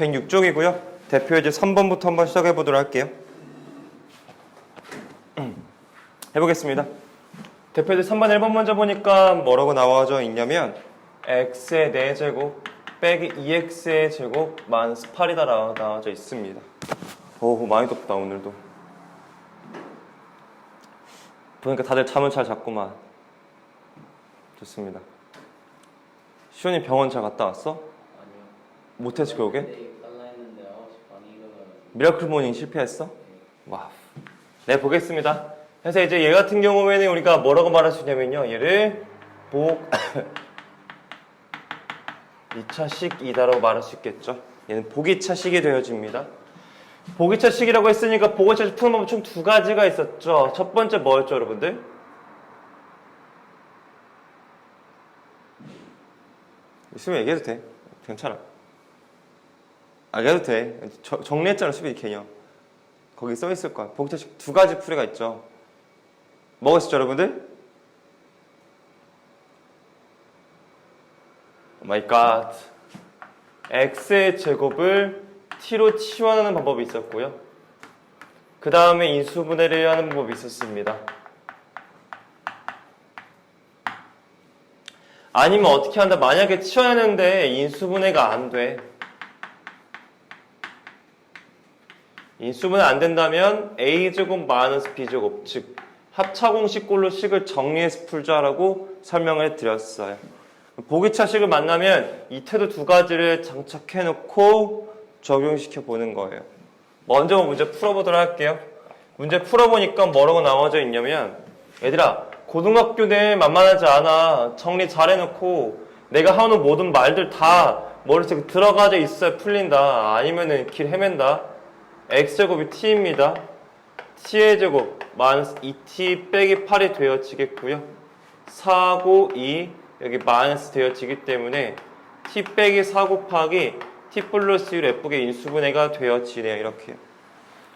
106쪽이고요. 대표이제 3번부터 한번 시작해 보도록 할게요. 해보겠습니다. 대표이제 3번 1번 먼저 보니까 뭐라고 나와져 있냐면 x의 4제곱 빼기 2x의 제곱 마이너스 8이다 나와져 있습니다. 오, 많이 덥다 오늘도. 보니까 다들 잠을 잘 잤구만. 좋습니다. 시온이 병원 잘 갔다 왔어? 아니요. 못했지 결국에? 달라 했는데 9시 반에 일어나서. 미라클 모닝 실패했어? 와. 네, 보겠습니다. 그래서 이제 얘 같은 경우에는 우리가 뭐라고 말할 수 있냐면요. 얘를 복 2차식이다라고 말할 수 있겠죠. 얘는 복이차식이 되어집니다. 복이차식이라고 했으니까 복이차식 푸는 방법 총 2가지가 있었죠. 첫 번째 뭐였죠, 여러분들? 있으면 얘기해도 돼. 괜찮아. 얘기해도 돼. 정리했잖아, 수비 개념. 거기 써있을 거야. 복이차식 2가지 풀이가 있죠. 뭐가 있었죠, 여러분들? 오 마이 갓. x의 제곱을 t로 치환하는 방법이 있었고요. 그 다음에 인수분해를 하는 방법이 있었습니다. 아니면 어떻게 한다? 만약에 치환했는데 인수분해가 안 돼. 인수분해 안 된다면 a제곱 마이너스 b제곱, 즉 합차공식꼴로 식을 정리해서 풀자라고 설명을 드렸어요. 보기차식을 만나면 이 태도 2가지를 장착해놓고 적용시켜 보는 거예요. 먼저 문제 풀어보도록 할게요. 문제 풀어보니까 뭐라고 나와져 있냐면, 얘들아, 고등학교 내 만만하지 않아. 정리 잘 해놓고 내가 하는 모든 말들 다 머릿속에 들어가져 있어야 풀린다. 아니면은 길 헤맨다. x제곱이 t입니다. t의 제곱 마이너스 2t 빼기 8이 되어지겠고요. 4고 2 여기 마이너스 되어지기 때문에 t 빼기 4 곱하기 t 플러스 1 예쁘게 인수분해가 되어지네요. 이렇게.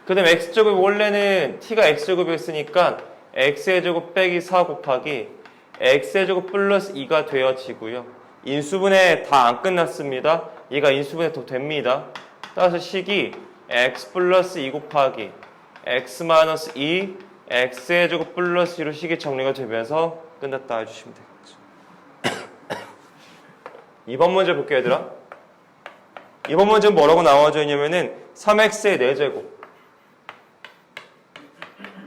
그 다음에 x제곱이 원래는 t가 x제곱이었으니까 x의 제곱 빼기 4 곱하기 x의 제곱 플러스 2가 되어지고요. 인수분해 다 안 끝났습니다. 얘가 인수분해 더 됩니다. 따라서 식이 x 플러스 2 곱하기 x 마이너스 2 x의 제곱 플러스 2로 식이 정리가 되면서 끝났다 해주시면 되겠죠. 2번 문제 볼게요, 얘들아. 2번 문제는 뭐라고 나와져 있냐면은 3x의 4제곱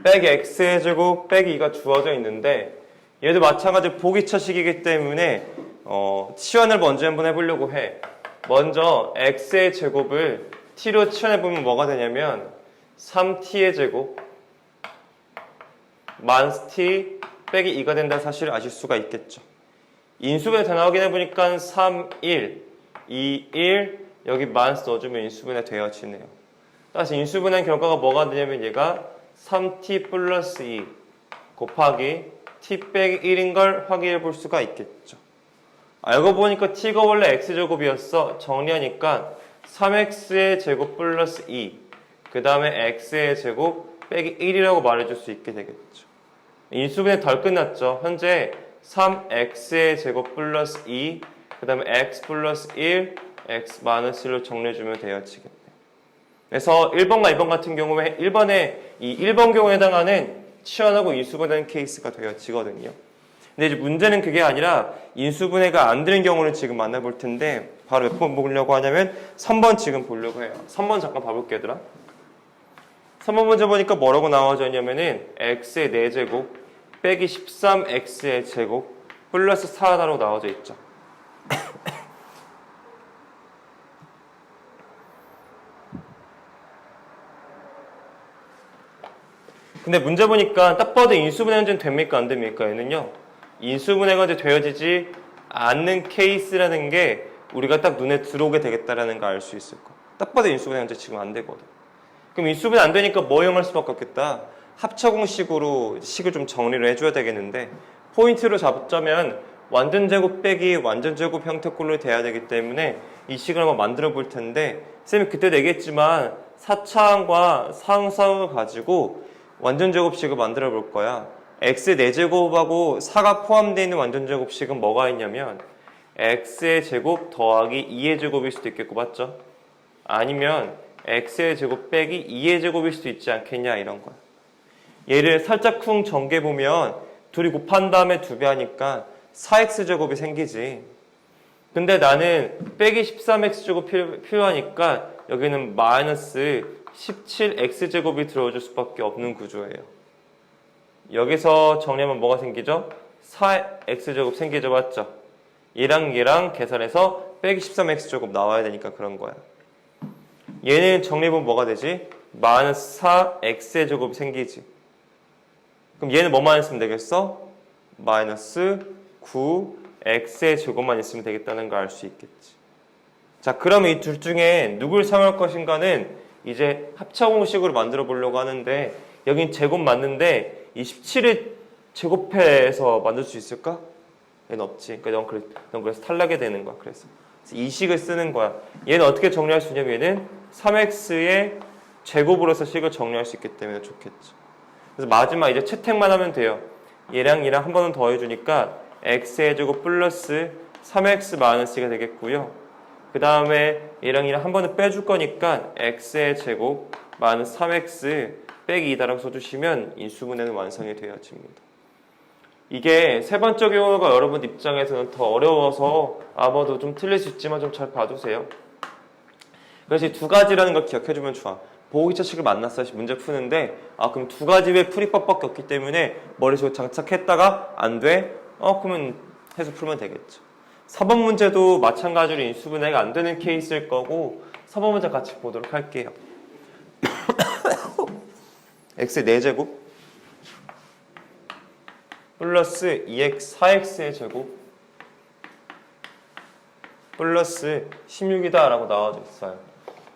빼기 x의 제곱 빼기 2가 주어져 있는데 얘도 마찬가지로 보기차식이기 때문에 치환을 먼저 한번 해보려고 해. 먼저 x의 제곱을 t로 치환해보면 뭐가 되냐면 3t의 제곱 마이너스 t 빼기 2가 된다는 사실을 아실 수가 있겠죠. 인수분해 다 나오긴 해보니까 3, 1, 2, 1 여기 마이너스 넣어주면 인수분해 되어지네요. 따라서 인수분해 결과가 뭐가 되냐면 얘가 3t 플러스 2 곱하기 t 빼기 1인 걸 확인해 볼 수가 있겠죠. 알고 보니까 t가 원래 x제곱이었어. 정리하니까 3x의 제곱 플러스 2 그 다음에 x의 제곱 빼기 1이라고 말해줄 수 있게 되겠죠. 인수분해 덜 끝났죠. 현재 3x의 제곱 플러스 2 그 다음에 x 플러스 1 x 마이너스 1로 정리해주면 되어지겠네요. 그래서 1번과 2번 같은 경우에 1번에 이 1번 경우에 해당하는 치환하고 인수분해하는 케이스가 되어지거든요. 근데 이제 문제는 그게 아니라 인수분해가 안 되는 경우를 지금 만나볼 텐데 바로 몇 번 보려고 하냐면 3번 지금 보려고 해요. 3번 잠깐 봐볼게요, 얘들아. 3번 문제 보니까 뭐라고 나와져 있냐면은 x의 4제곱 빼기 13x의 제곱 플러스 4라고 나와져 있죠. 근데 문제 보니까 딱 봐도 인수분해는 좀 됩니까? 안 됩니까? 얘는요. 인수분해가 이제 되어지지 않는 케이스라는 게 우리가 딱 눈에 들어오게 되겠다라는 걸 알 수 있을 거야. 딱 봐도 인수분해가 이제 지금 안 되거든. 그럼 인수분해 안 되니까 뭐 이용할 수밖에 없겠다. 합차공식으로 식을 좀 정리를 해줘야 되겠는데 포인트로 잡자면 완전제곱 빼기 완전제곱 형태꼴로 돼야 되기 때문에 이 식을 한번 만들어 볼 텐데 쌤이 그때도 얘기했지만 4차항과 상수항을 가지고 완전제곱식을 만들어 볼 거야. x의 4제곱하고 4가 포함되어 있는 완전제곱식은 뭐가 있냐면 x의 제곱 더하기 2의 제곱일 수도 있겠고 맞죠? 아니면 x의 제곱 빼기 2의 제곱일 수도 있지 않겠냐 이런 거야. 얘를 살짝 쿵 전개보면 둘이 곱한 다음에 2배 하니까 4x 제곱이 생기지. 근데 나는 빼기 13x 제곱 필요하니까 여기는 마이너스 17x 제곱이 들어올 수밖에 없는 구조예요. 여기서 정리하면 뭐가 생기죠? 4x 제곱 생기죠, 맞죠? 얘랑 얘랑 계산해서 빼기 13x 제곱 나와야 되니까 그런 거야. 얘는 정리해보면 뭐가 되지? 마이너스 4x의 제곱이 생기지. 그럼 얘는 뭐만 있으면 되겠어? 마이너스 9x의 제곱만 있으면 되겠다는 걸 알 수 있겠지. 자, 그러면 이 둘 중에 누굴 사용할 것인가는 이제 합차공식으로 만들어 보려고 하는데, 여긴 제곱 맞는데 이 17을 제곱해서 만들 수 있을까? 얘는 없지. 그러니까 넌 그래서 탈락이 되는 거야. 그래서 이 식을 쓰는 거야. 얘는 어떻게 정리할 수 있냐면 얘는 3x의 제곱으로서 식을 정리할 수 있기 때문에 좋겠죠. 그래서 마지막 이제 채택만 하면 돼요. 얘랑 얘랑 한 번은 더 해주니까 x의 제곱 플러스 3x 마이너스가 되겠고요. 그 다음에 얘랑 얘랑 한 번은 빼줄 거니까 x의 제곱 마이너스 3x 빼기 2다라고 써주시면 인수분해는 완성이 되어집니다. 이게 세 번째 경우가 여러분 입장에서는 더 어려워서 아마도 좀 틀릴 수 있지만 좀 잘 봐두세요. 그래서 이 두 가지라는 걸 기억해주면 좋아. 보호기차식을 만났어 문제 푸는데 그럼 두 가지 외 풀이법밖에 없기 때문에 머릿속에 장착했다가 안 돼? 그러면 해서 풀면 되겠죠. 4번 문제도 마찬가지로 인수분해가 안 되는 케이스일 거고 4번 문제 같이 보도록 할게요. x의 4제곱 플러스 2x 4x의 제곱 플러스 16이다 라고 나와져 있어요.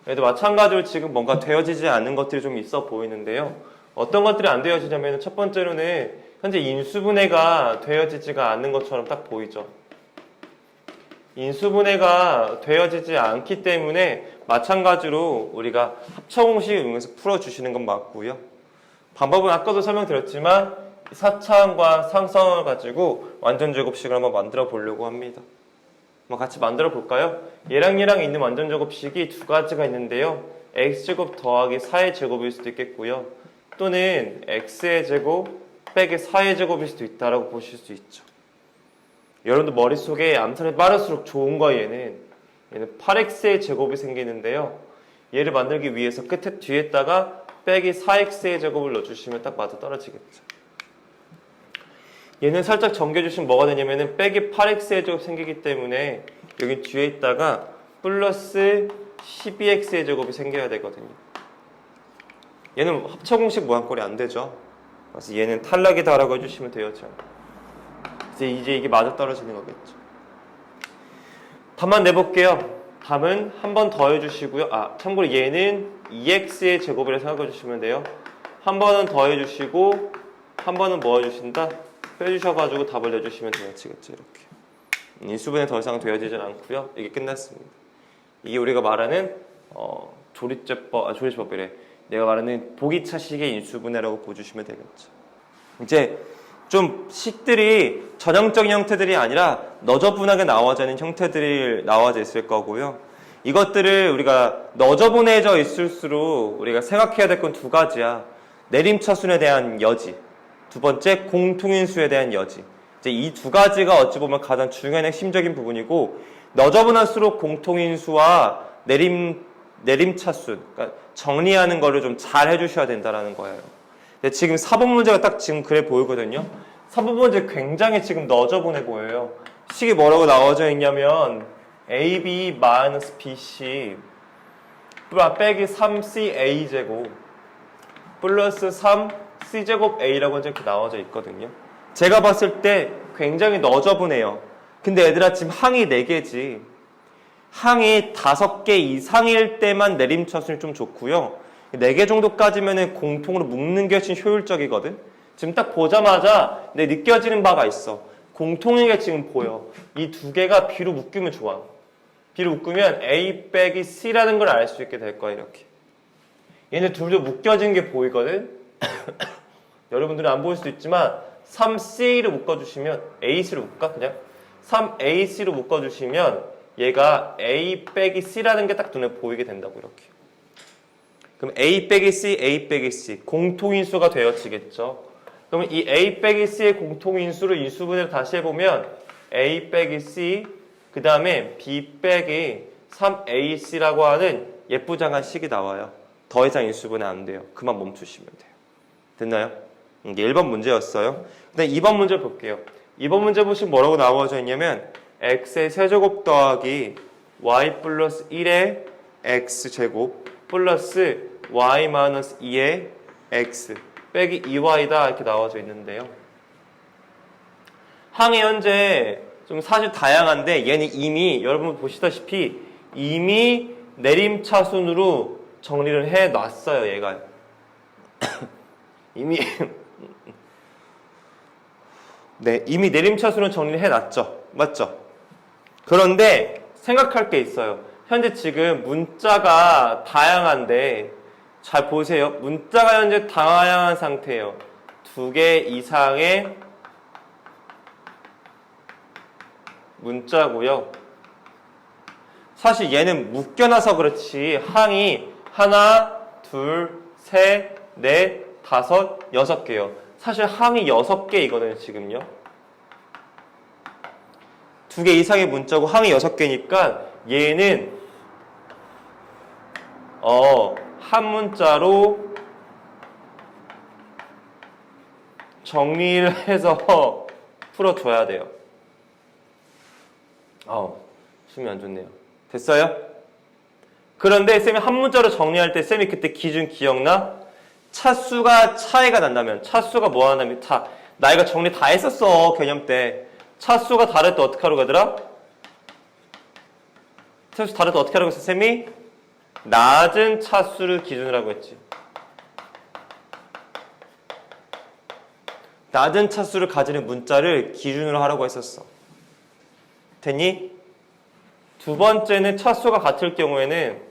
얘도 마찬가지로 지금 뭔가 되어지지 않는 것들이 좀 있어 보이는데요. 어떤 것들이 안 되어지냐면 첫 번째로는 현재 인수분해가 되어지지가 않는 것처럼 딱 보이죠. 인수분해가 되어지지 않기 때문에 마찬가지로 우리가 합차공식을 이용해서 풀어주시는 건 맞고요. 방법은 아까도 설명드렸지만 4차원과 상상을 가지고 완전제곱식을 한번 만들어 보려고 합니다. 한번 같이 만들어 볼까요? 얘랑 얘랑 있는 완전제곱식이 두 가지가 있는데요. x제곱 더하기 4의 제곱일 수도 있겠고요. 또는 x의 제곱 빼기 4의 제곱일 수도 있다라고 보실 수 있죠. 여러분들 머릿속에 암산이 빠를수록 좋은 거야. 얘는 8x의 제곱이 생기는데요. 얘를 만들기 위해서 끝에 뒤에다가 빼기 4x의 제곱을 넣어주시면 딱 맞아 떨어지겠죠. 얘는 살짝 정겨주시면 뭐가 되냐면은 빼기 8x의 제곱 생기기 때문에 여기 뒤에 있다가 플러스 12x의 제곱이 생겨야 되거든요. 얘는 합차공식 모양꼴이 안 되죠. 그래서 얘는 탈락이다라고 해주시면 되었죠. 이제 이게 맞아 떨어지는 거겠죠. 답만 내볼게요. 답은 한 번 더 해주시고요. 참고로 얘는 2x의 제곱이라 생각해 주시면 돼요. 한 번은 더 해주시고 한 번은 뭐 해주신다? 빼주셔가지고 답을 내주시면 되어지겠죠. 이렇게 인수분해 더 이상 되어지진 않고요. 이게 끝났습니다. 이게 우리가 말하는 조리제법이래. 내가 말하는 보기차식의 인수분해라고 보주시면 되겠죠. 이제 좀 식들이 전형적인 형태들이 아니라 너저분하게 나와져 있는 형태들이 나와져 있을 거고요. 이것들을 우리가 너저분해져 있을수록 우리가 생각해야 될 건 두 가지야. 내림차순에 대한 여지, 두 번째 공통인수에 대한 여지. 이제 이 두 가지가 어찌 보면 가장 중요한 핵심적인 부분이고, 너저분할수록 공통인수와 내림차순, 그러니까 정리하는 거를 좀 잘 해주셔야 된다라는 거예요. 근데 지금 4번 문제가 딱 지금 그래 보이거든요. 4번 문제 굉장히 지금 너저분해 보여요. 식이 뭐라고 나와져 있냐면 AB-BC 빼기 3CA제곱 플러스 3C제곱 A라고 이렇게 나와져 있거든요. 제가 봤을 때 굉장히 너저분해요. 근데 얘들아 지금 항이 4개지. 항이 5개 이상일 때만 내림차순이 좀 좋고요. 4개 정도까지면 공통으로 묶는 게 훨씬 효율적이거든. 지금 딱 보자마자 느껴지는 바가 있어. 공통인 게 지금 보여. 이 두 개가 B로 묶이면 좋아. B로 묶으면 A 빼기 C라는 걸 알 수 있게 될 거야. 이렇게. 얘네 둘도 묶여진 게 보이거든. 여러분들은 안 보일 수도 있지만 3C로 묶어주시면 AC로 묶을까? 그냥 3AC로 묶어주시면 얘가 A 빼기 C라는 게 딱 눈에 보이게 된다고 이렇게. 그럼 A 빼기 C, A 빼기 C 공통인수가 되어지겠죠. 그러면 이 A 빼기 C의 공통인수를 인수분해를 다시 해보면 A 빼기 C 그 다음에 B 빼기 3AC라고 하는 예쁘장한 식이 나와요. 더 이상 인수분해 안 돼요. 그만 멈추시면 돼요. 됐나요? 이게 1번 문제였어요. 근데 2번 문제 볼게요. 2번 문제 보시면 뭐라고 나와져 있냐면 x의 세제곱 더하기 y 플러스 1의 x제곱 플러스 y 마이너스 2의 x 빼기 2y다 이렇게 나와져 있는데요. 항이 현재 좀 사실 다양한데 얘는 이미 여러분 보시다시피 이미 내림차순으로 정리를 해놨어요. 얘가 이미 네, 이미 내림차순으로 정리를 해놨죠. 맞죠? 그런데 생각할 게 있어요. 현재 지금 문자가 다양한데 잘 보세요. 문자가 현재 다양한 상태예요. 2개 이상의 문자고요. 사실 얘는 묶여놔서 그렇지 항이 하나, 둘, 셋, 넷, 다섯, 6개요. 사실 항이 6개이거든요, 지금요. 2개 이상의 문자고 항이 6개니까 얘는 한 문자로 정리를 해서 풀어줘야 돼요. 숨이 안 좋네요. 됐어요? 그런데 쌤이 한 문자로 정리할 때 쌤이 그때 기준 기억나? 차수가 차이가 난다면 차수가 뭐 하냐면 나 이거 정리 다 했었어 개념 때. 차수가 다를 때 어떻게 하라고 하더라? 차수 다를 때 어떻게 하라고 했어 쌤이? 낮은 차수를 기준으로 하고 했지. 낮은 차수를 가지는 문자를 기준으로 하라고 했었어. 됐니? 두 번째는 차수가 같을 경우에는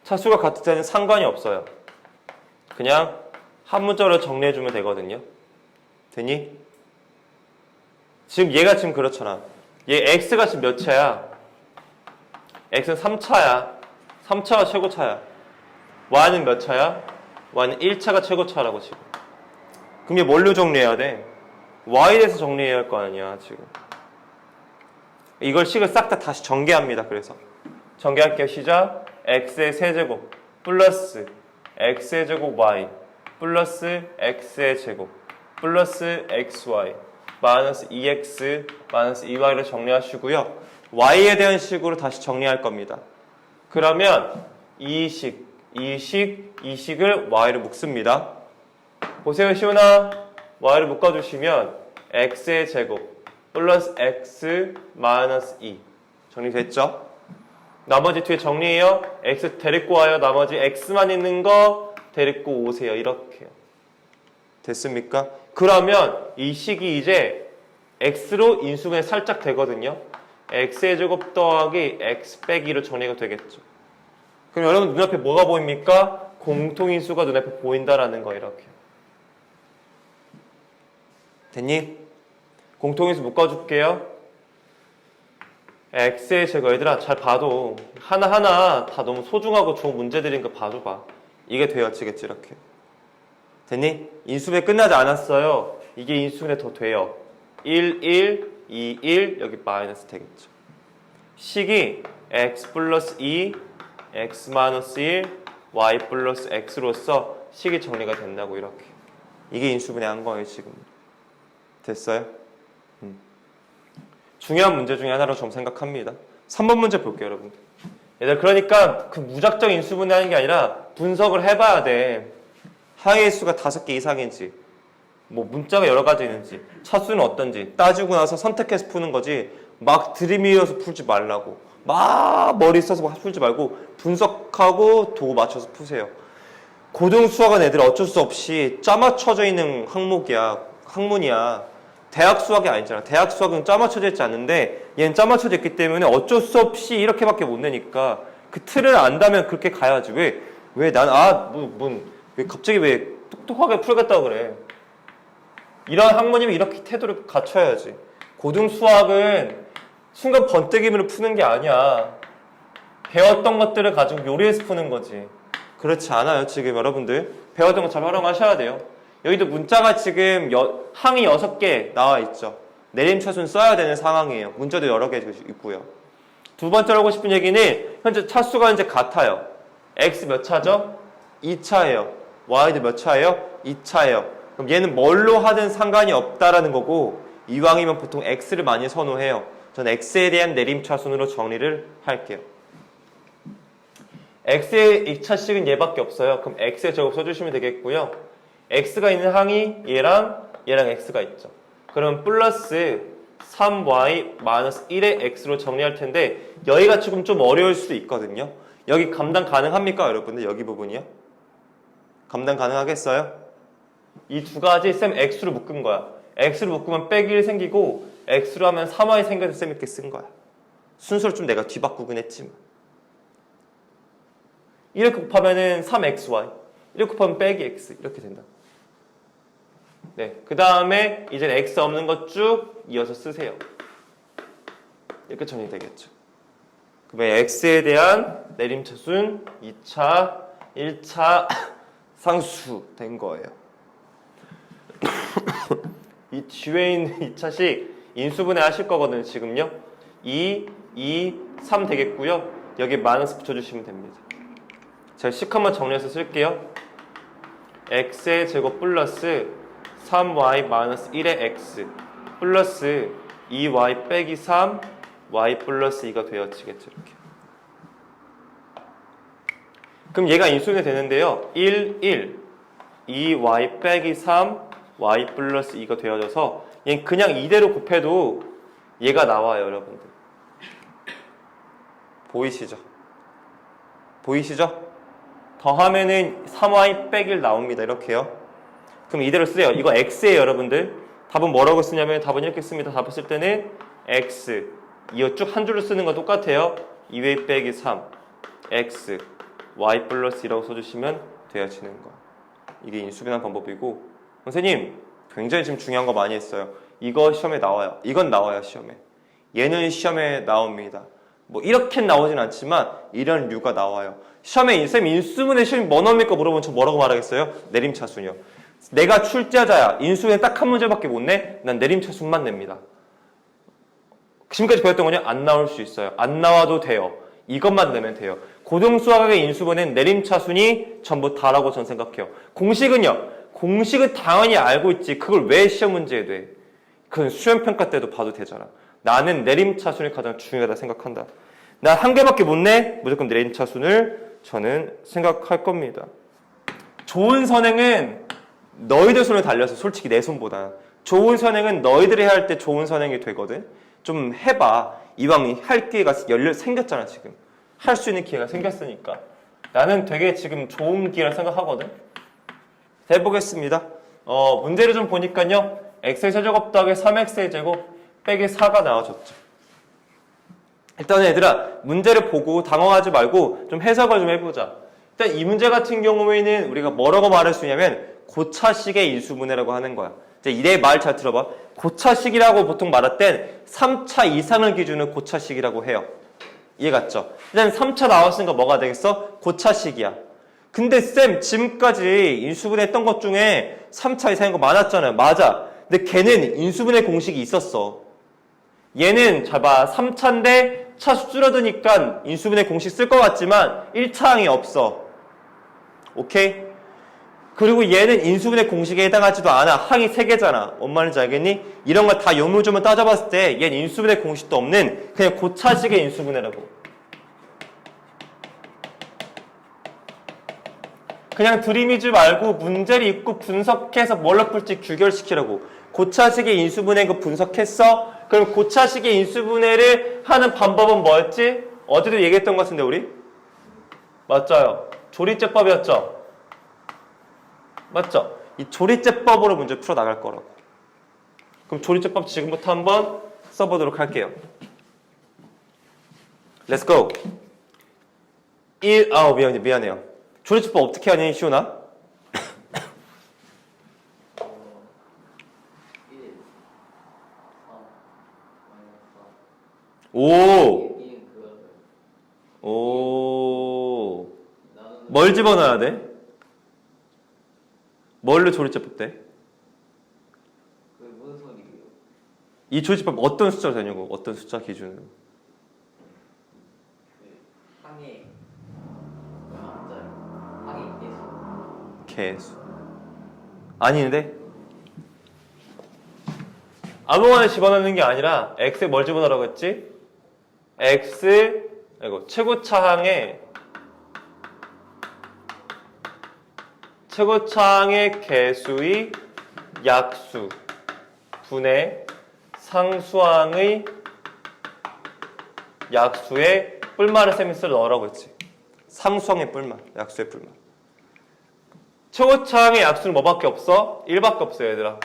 차수가 같을 때는 상관이 없어요. 그냥 한 문자로 정리해주면 되거든요. 되니? 지금 얘가 지금 그렇잖아. 얘 x가 지금 몇 차야? x는 3차야. 3차가 최고차야. y는 몇 차야? y는 1차가 최고차라고 지금. 그럼 얘 뭘로 정리해야 돼? y에 대해서 정리해야 할 거 아니야 지금. 이걸 식을 싹 다 다시 전개합니다. 그래서 전개할게요. 시작. x의 세제곱 플러스 x의 제곱 y 플러스 x의 제곱 플러스 xy 마이너스 2x 마이너스 2y를 정리하시고요. y에 대한 식으로 다시 정리할 겁니다. 그러면 이 식을 y를 묶습니다. 보세요. 시훈아, y를 묶어주시면 x의 제곱 플러스 x 마이너스 2 정리됐죠? 나머지 뒤에 정리해요. x 데리고 와요. 나머지 x만 있는 거 데리고 오세요. 이렇게요. 됐습니까? 그러면 이 식이 이제 x로 인수분해 살짝 되거든요. x의 제곱 더하기 x 빼기로 정리가 되겠죠. 그럼 여러분 눈앞에 뭐가 보입니까? 공통인수가 눈앞에 보인다라는 거 이렇게. 됐니? 공통인수 묶어줄게요. x의 제곱 얘들아 잘 봐도 하나하나 다 너무 소중하고 좋은 문제들인 거 봐줘봐. 이게 되어지겠지 이렇게. 됐니? 인수분해 끝나지 않았어요. 이게 인수분해 더 돼요. 1, 1, 2, 1 여기 마이너스 되겠죠. 식이 x 플러스 2, x 마이너스 1, y 플러스 x로서 식이 정리가 된다고 이렇게. 이게 인수분해 한 거예요 지금. 됐어요? 중요한 문제 중에 하나로 좀 생각합니다. 3번 문제 볼게요 여러분들. 얘들 그러니까 그 무작정 인수분해 하는 게 아니라 분석을 해봐야 돼. 항의 수가 5개 이상인지 뭐 문자가 여러 가지 있는지 차수는 어떤지 따지고 나서 선택해서 푸는 거지 막 들이밀어서 풀지 말라고. 막 머리 써서 막 풀지 말고 분석하고 도구 맞춰서 푸세요. 고등수학은 애들 어쩔 수 없이 짜맞춰져 있는 학문이야. 대학 수학이 아니잖아. 대학 수학은 짜맞춰져 있지 않는데 얘는 짜맞춰져 있기 때문에 어쩔 수 없이 이렇게밖에 못 내니까 그 틀을 안다면 그렇게 가야지. 왜 난 왜 갑자기 왜 똑똑하게 풀겠다고 그래. 이런 학문이면 이렇게 태도를 갖춰야지. 고등 수학은 순간 번뜩임으로 푸는 게 아니야. 배웠던 것들을 가지고 요리해서 푸는 거지. 그렇지 않아요. 지금 여러분들 배웠던 거 잘 활용하셔야 돼요. 여기도 문자가 지금 항이 6개 나와 있죠. 내림차순 써야 되는 상황이에요. 문자도 여러 개 있고요. 두 번째로 하고 싶은 얘기는 현재 차수가 이제 같아요. x 몇 차죠? 2차예요. y도 몇 차예요? 2차예요. 그럼 얘는 뭘로 하든 상관이 없다라는 거고, 이왕이면 보통 x를 많이 선호해요. 저는 x에 대한 내림차순으로 정리를 할게요. x의 2차식은 얘밖에 없어요. 그럼 x의 제곱 써주시면 되겠고요. x가 있는 항이 얘랑 x가 있죠. 그럼 플러스 3y 마이너스 1의 x로 정리할 텐데, 여기가 조금 좀 어려울 수도 있거든요. 여기 감당 가능합니까, 여러분들? 여기 부분이요? 감당 가능하겠어요? 이 두 가지 쌤 x로 묶은 거야. x로 묶으면 빼기 1 생기고, x로 하면 3y 생겨서 쌤 이렇게 쓴 거야. 순서를 좀 내가 뒤바꾸긴 했지만. 이렇게 곱하면은 3xy, 이렇게 곱하면 빼기 x 이렇게 된다. 네, 그 다음에 이제 x 없는 것 쭉 이어서 쓰세요. 이렇게 정리되겠죠. 그러면 x에 대한 내림차순 2차, 1차 상수 된 거예요. 이 뒤에 있는 2차식 인수분해 하실 거거든요. 지금요. 2, 3 되겠고요. 여기 마이너스 붙여주시면 됩니다. 제가 식 한번 정리해서 쓸게요. x의 제곱 플러스 3y 마이너스 1의 x 플러스 2y 빼기 3 y 플러스 2가 되어지겠죠. 이렇게. 그럼 얘가 인수분해 되는데요. 1, 2y 빼기 3 y 플러스 2가 되어져서 얘는 그냥 이대로 곱해도 얘가 나와요. 여러분들 보이시죠? 보이시죠? 더하면은 3y 빼기 1 나옵니다. 이렇게요. 그럼 이대로 쓰세요. 이거 x예요, 여러분들. 답은 뭐라고 쓰냐면 답은 이렇게 씁니다. 답을 쓸 때는 x 이거 쭉 한 줄로 쓰는 거 똑같아요. 2y 빼기 3 x y 플러스 2라고 써주시면 되어지는 거. 이게 인수분해 방법이고, 선생님 굉장히 지금 중요한 거 많이 했어요. 이거 시험에 나와요. 이건 나와요, 시험에. 얘는 시험에 나옵니다. 뭐 이렇게 나오진 않지만 이런 류가 나와요. 시험에 쌤 인수분해 시험이 뭐 나옵니까 물어보면 저 뭐라고 말하겠어요? 내림차순이요. 내가 출제자야. 인수분해 딱 한 문제밖에 못 내? 난 내림차순만 냅니다. 지금까지 배웠던 거냐? 안 나올 수 있어요. 안 나와도 돼요. 이것만 내면 돼요. 고등수학의 인수분해는 내림차순이 전부 다라고 저는 생각해요. 공식은요? 공식은 당연히 알고 있지. 그걸 왜 시험 문제에 돼? 그건 수행평가 때도 봐도 되잖아. 나는 내림차순이 가장 중요하다 생각한다. 난 한 개밖에 못 내? 무조건 내림차순을 저는 생각할 겁니다. 좋은 선행은 너희들 손에 달려서 솔직히 내 손보다. 좋은 선행은 너희들이 할 때 좋은 선행이 되거든. 좀 해봐. 이왕 할 기회가 생겼잖아 지금. 할 수 있는 기회가 생겼으니까. 나는 되게 지금 좋은 기회라 생각하거든. 해보겠습니다. 문제를 좀 보니까요. x의 세제곱 더하기 3x의 제곱 빼기 4가 나와줬죠. 일단 얘들아 문제를 보고 당황하지 말고 좀 해석을 좀 해보자. 일단 이 문제 같은 경우에는 우리가 뭐라고 말할 수 있냐면 고차식의 인수분해라고 하는 거야. 이제 내 말 잘 들어봐. 고차식이라고 보통 말할 땐 3차 이상을 기준으로 고차식이라고 해요. 이해 갔죠? 일단 3차 나왔으니까 뭐가 되겠어? 고차식이야. 근데 쌤 지금까지 인수분해 했던 것 중에 3차 이상인 거 많았잖아요. 맞아. 근데 걔는 인수분해 공식이 있었어. 얘는 봐봐 3차인데 차수 줄어드니까 인수분해 공식 쓸 것 같지만 1차항이 없어. 오케이? 그리고 얘는 인수분해 공식에 해당하지도 않아. 항이 3개잖아. 뭔 말인지 알겠니? 이런 걸 다 요물조물 따져봤을 때 얘는 인수분해 공식도 없는 그냥 고차식의 인수분해라고. 그냥 들이미지 말고 문제를 읽고 분석해서 뭘로 풀지 규결시키라고. 고차식의 인수분해 그 분석했어? 그럼 고차식의 인수분해를 하는 방법은 뭐였지? 어제도 얘기했던 것 같은데 우리? 맞죠? 조리제법이었죠? 맞죠? 이 조리제법으로 문제 풀어 나갈 거라고. 그럼 조리제법 지금부터 한번 써보도록 할게요. Let's go. 미안해요. 조리제법 어떻게 하니, 시훈아? 오! B는 그거를 오! 나누는 뭘 집어넣어야 돼? 뭘로 조리제법 돼? 그게 무슨 소리예요? 이 조리제법 어떤 숫자로 되냐고? 어떤 숫자 기준으로? 그 항의 한자요. 항의 계수. 개수. 아닌데? 아무거나 집어넣는 게 아니라 x에 뭘 집어넣으라고 했지? x 이거 최고차항의 개수의 약수 분의 상수항의 약수의 뿔말을 세미스를 넣으라고 했지. 상수항의 뿔말, 약수의 뿔말. 최고차항의 약수는 뭐밖에 없어? 1밖에 없어요, 얘들아.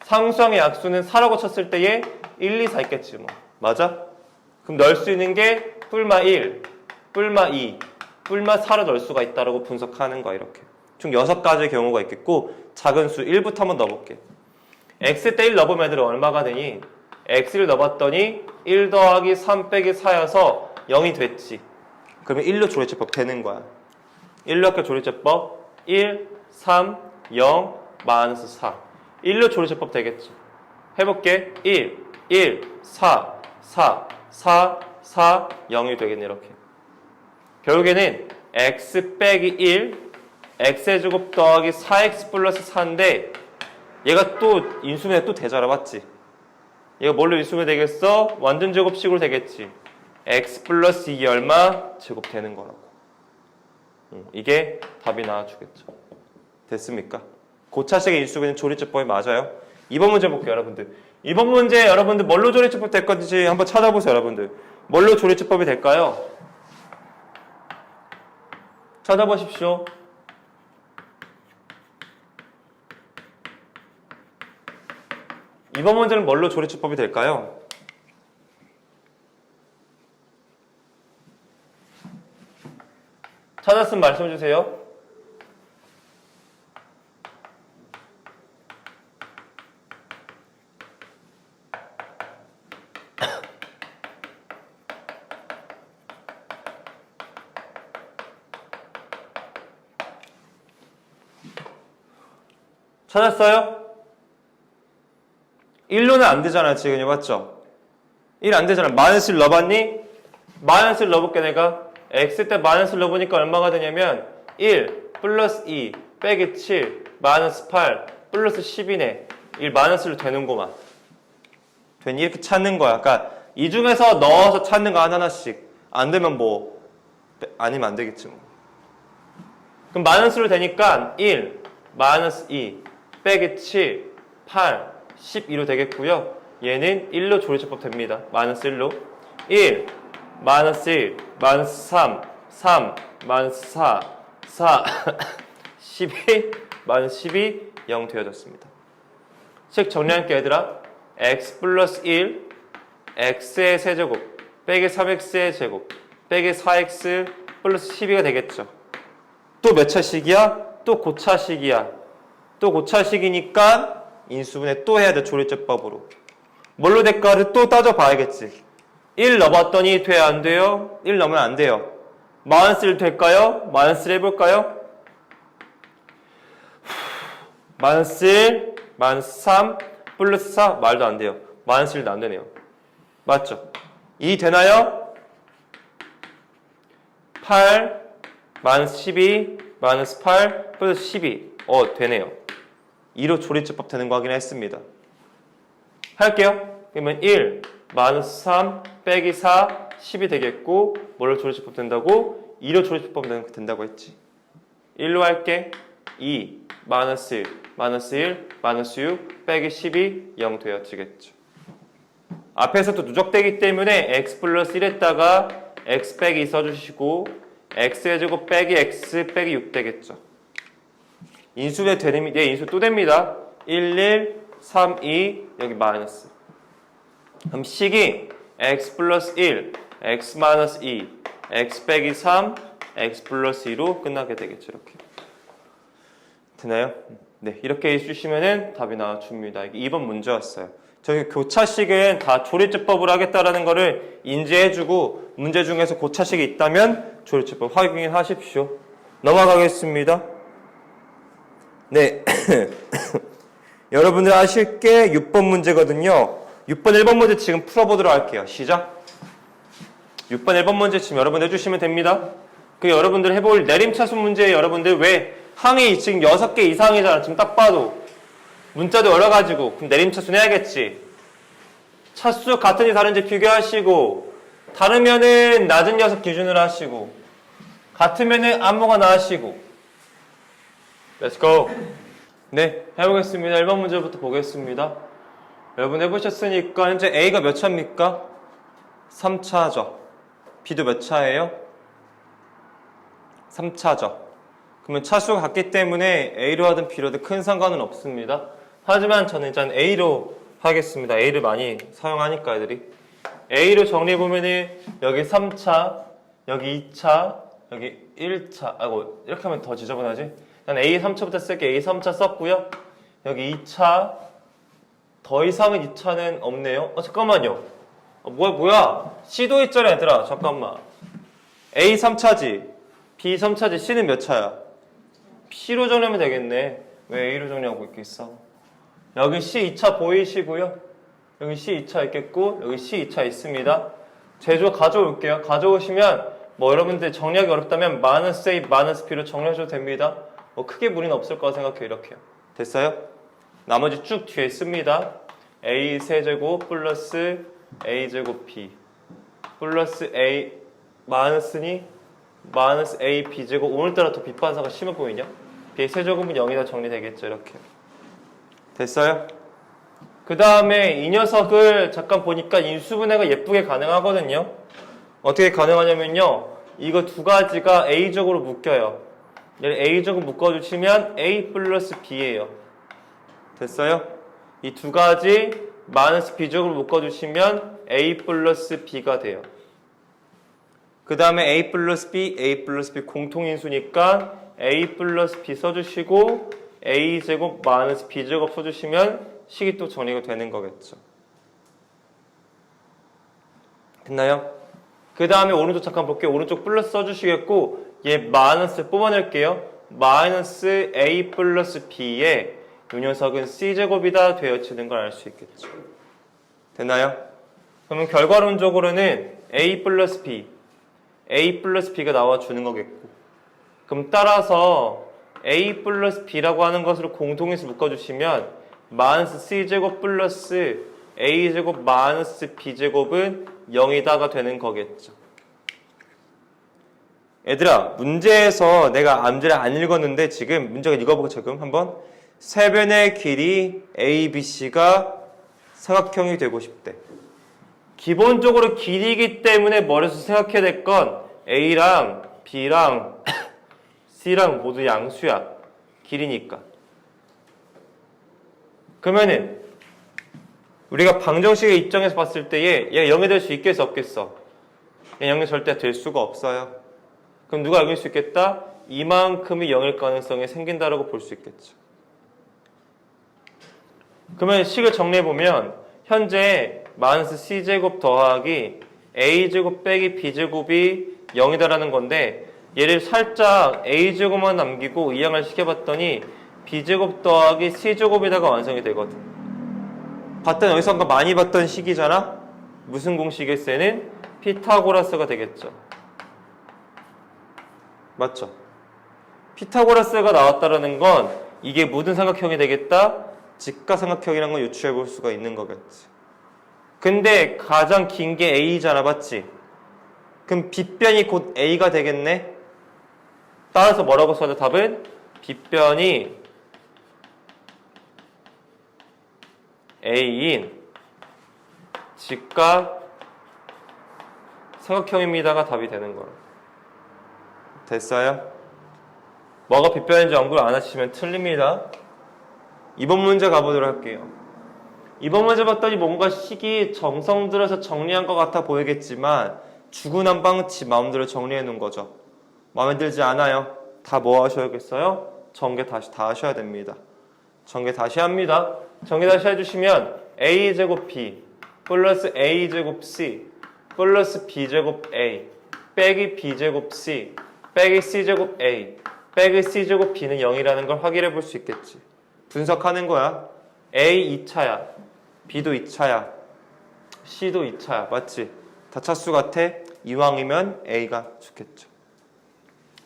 상수항의 약수는 4라고 쳤을 때에 1, 2, 4 있겠지 뭐. 맞아? 그럼 넣을 수 있는 게 뿔마 1, 뿔마 2, 뿔마 4를 넣을 수가 있다라고 분석하는 거야, 이렇게. 총 6가지의 경우가 있겠고 작은 수 1부터 한번 넣어볼게. x 때 1 넣어보면 애들은 얼마가 되니? x를 넣어봤더니 1 더하기 3 빼기 4여서 0이 됐지. 그러면 1로 조리제법 되는 거야. 1로 할게 조리제법 1, 3, 0, 마이너스 4. 1로 조리제법 되겠지. 해볼게. 1, 4, 4, 4, 4, 0이 되겠네, 이렇게. 결국에는 x 빼기 1, x의 제곱 더하기 4x 플러스 4인데 얘가 또 인수분해 또 되잖아, 맞지? 얘가 뭘로 인수분해 되겠어? 완전 제곱식으로 되겠지. x 플러스 2이 얼마? 제곱 되는 거라고. 이게 답이 나와주겠죠. 됐습니까? 고차식의 인수분해 조리제법이 맞아요. 이번 문제 볼게요, 여러분들. 이번 문제 여러분들 뭘로 조리제법 될 건지 한번 찾아보세요, 여러분들. 뭘로 조리제법이 될까요? 찾아보십시오. 이번 문제는 뭘로 조리제법이 될까요? 찾았으면 말씀해 주세요. 찾았어요? 1로는 안 되잖아, 지금. 맞죠? 1 안 되잖아. 마이너스를 넣어봤니? 마이너스를 넣어볼게, 내가. x 때 마이너스를 넣어보니까 얼마가 되냐면 1 플러스 2 빼기 7 마이너스 8 플러스 10이네. 1 마이너스로 되는구만. 되니? 이렇게 찾는 거야. 그러니까 이 중에서 넣어서 찾는 거 하나하나씩. 안 되면 뭐 아니면 안 되겠지 뭐. 그럼 마이너스로 되니까 1 마이너스 2 빼기 7 8 12로 되겠고요. 얘는 1로 조리제법 됩니다. 마이너스 1로 1 마이너스 1 마이너스 3 3 마이너스 4 4 12 마이너스 12 0 되어졌습니다. 책 정리할게, 얘들아. x 플러스 1 x의 세제곱 빼기 3x의 제곱 빼기 4x 플러스 12가 되겠죠. 또 몇 차식이야? 또 고차식이야. 또 고차식이니까 인수분해 또 해야 돼, 조리제법으로. 뭘로 될까를 또 따져봐야겠지. 1 넣어봤더니 돼, 안 돼요? 1 넣으면 안 돼요. 마이너스 1 될까요? 마이너스 1 해볼까요? 마이너스 1, 마이너스 3, 플러스 4, 말도 안 돼요. 마이너스 1도 안 되네요. 맞죠? 2 되나요? 8, 마이너스 12, 마이너스 8, 플러스 12. 되네요. 2로 조리제법 되는 거 확인했습니다. 할게요. 그러면 1, 마이너스 3, 빼기 4, 10이 되겠고, 뭘로 조리제법 된다고? 2로 조리제법 된다고 했지. 1로 할게. 2, 마이너스 1, 마이너스 1, 마이너스 6, 빼기 12, 0 되어지겠죠. 앞에서 또 누적되기 때문에 x 플러스 1에다가 x 빼기 2 써주시고, x의 제곱 빼기 x 빼기 6 되겠죠. 인수분해 되는, 얘 인수 또 됩니다. 1, 1, 3, 2, 여기 마이너스. 그럼 식이 x 플러스 1, x 마이너스 2, x 빼기 3, x 플러스 2로 끝나게 되겠죠. 이렇게. 되나요? 네, 이렇게 해주시면은 답이 나와줍니다. 이게 2번 문제였어요. 저희 교차식은 다 조리제법을 하겠다라는 거를 인지해주고 문제 중에서 고차식이 있다면 조리제법 확인하십시오. 넘어가겠습니다. 네. 여러분들 아실 게 6번 문제거든요. 6번 1번 문제 지금 풀어보도록 할게요. 시작. 6번 1번 문제 지금 여러분 해주시면 됩니다. 그 여러분들 해볼 내림차수 문제에 여러분들 왜 항이 지금 6개 이상이잖아. 지금 딱 봐도. 문자도 열어가지고 그럼 내림차수 내야겠지. 차수 같은지 다른지 비교하시고 다르면은 낮은 녀석 기준으로 하시고 같으면은 아무거나 하시고. Let's go. 네, 해보겠습니다. 1번 문제부터 보겠습니다. 여러분 해보셨으니까 현재 A가 몇 차입니까? 3차죠. B도 몇 차예요? 3차죠. 그러면 차수가 같기 때문에 A로 하든 B로 하든 큰 상관은 없습니다. 하지만 저는 일단 A로 하겠습니다. A를 많이 사용하니까 애들이. A로 정리해보면은 여기 3차, 여기 2차, 여기 1차. 아이고, 이렇게 하면 더 지저분하지? 난 A 3차부터 쓸게. A 3차 썼고요. 여기 2차. 더 이상은 2차는 없네요. 잠깐만요. 뭐야? C도 있잖아, 얘들아. 잠깐만. A 3차지. B 3차지. C는 몇 차야? P로 정리하면 되겠네. 왜 A로 정리하고 있겠어? 여기 C 2차 보이시고요. 여기 C 2차 있겠고, 여기 C 2차 있습니다. 제조 가져올게요. 가져오시면, 여러분들 정리하기 어렵다면, 마이너스 A, 마이너스 B로 정리하셔도 됩니다. 크게 무리는 없을 거라 생각해요. 이렇게요. 됐어요? 나머지 쭉 뒤에 씁니다. A 세제곱 플러스 A 제곱 B 플러스 A 마이너스니 마이너스 A B 제곱. 오늘따라 더 빗반사가 심해 보이냐? B 세제곱은 0이다 정리되겠죠. 이렇게. 됐어요? 그 다음에 이 녀석을 잠깐 보니까 인수분해가 예쁘게 가능하거든요. 어떻게 가능하냐면요. 이거 두 가지가 A적으로 묶여요. 얘를 A적으로 묶어주시면 A 플러스 B예요. 됐어요? 이 두 가지 마이너스 B적으로 묶어주시면 A 플러스 B가 돼요. 그 다음에 A 플러스 B, A 플러스 B 공통인수니까 A 플러스 B 써주시고 A제곱 마이너스 B제곱 써주시면 식이 또 정리가 되는 거겠죠. 됐나요? 그 다음에 오른쪽 잠깐 볼게요. 오른쪽 플러스 써주시겠고 얘 마이너스 뽑아낼게요. 마이너스 A 플러스 B에 이 녀석은 C제곱이다 되어지는 걸 알 수 있겠죠. 됐나요? 그러면 결과론적으로는 A 플러스 B, A 플러스 B가 나와주는 거겠고, 그럼 따라서 A 플러스 B라고 하는 것으로 공통인수 묶어주시면 마이너스 C제곱 플러스 A제곱 마이너스 B제곱은 0이다가 되는 거겠죠. 얘들아, 문제에서 내가 암제를 안 읽었는데 지금 문제가 읽어보고 지금 한번 세변의 길이 A, B, C가 사각형이 되고 싶대. 기본적으로 길이기 때문에 머릿속에 생각해야 될 건 A랑 B랑 C랑 모두 양수야. 길이니까. 그러면은 우리가 방정식의 입장에서 봤을 때에 얘가 0이 될 수 있겠어 없겠어? 얘 0이 절대 될 수가 없어요. 그럼 누가 이길 수 있겠다? 이만큼이 0일 가능성이 생긴다라고 볼 수 있겠죠. 그러면 식을 정리해보면 현재 마이너스 C제곱 더하기 A제곱 빼기 B제곱이 0이다라는 건데 얘를 살짝 A제곱만 남기고 이항을 시켜봤더니 B제곱 더하기 C제곱에다가 완성이 되거든. 봤던 여기서 많이 봤던 식이잖아? 무슨 공식일 때는 피타고라스가 되겠죠. 맞죠? 피타고라스가 나왔다라는 건 이게 모든 삼각형이 되겠다? 직가삼각형이라는 걸 유추해 볼 수가 있는 거겠지. 근데 가장 긴 게 A잖아, 맞지? 그럼 B변이 곧 A가 되겠네? 따라서 뭐라고 써야 돼? 답은 B변이 A인 직가 삼각형입니다가 답이 되는 거예요. 됐어요? 뭐가 B변인지 연구를 안 하시면 틀립니다. 이번 문제 가보도록 할게요. 이번 문제 봤더니 뭔가 식이 정성 들여서 정리한 것 같아 보이겠지만 주구난방 지 마음대로 정리해 놓은 거죠. 마음에 들지 않아요. 다 뭐 하셔야겠어요? 전개 다시 다 하셔야 됩니다. 전개 다시 합니다. 전개 다시 해주시면 a제곱 b 플러스 a제곱 c 플러스 b제곱 a 빼기 b제곱 c 빼기 c제곱 a 빼기 c제곱 b는 0이라는 걸 확인해 볼 수 있겠지. 분석하는 거야. a 2차야. b도 2차야. c도 2차야. 맞지? 다차수 같아? 이왕이면 a가 좋겠죠.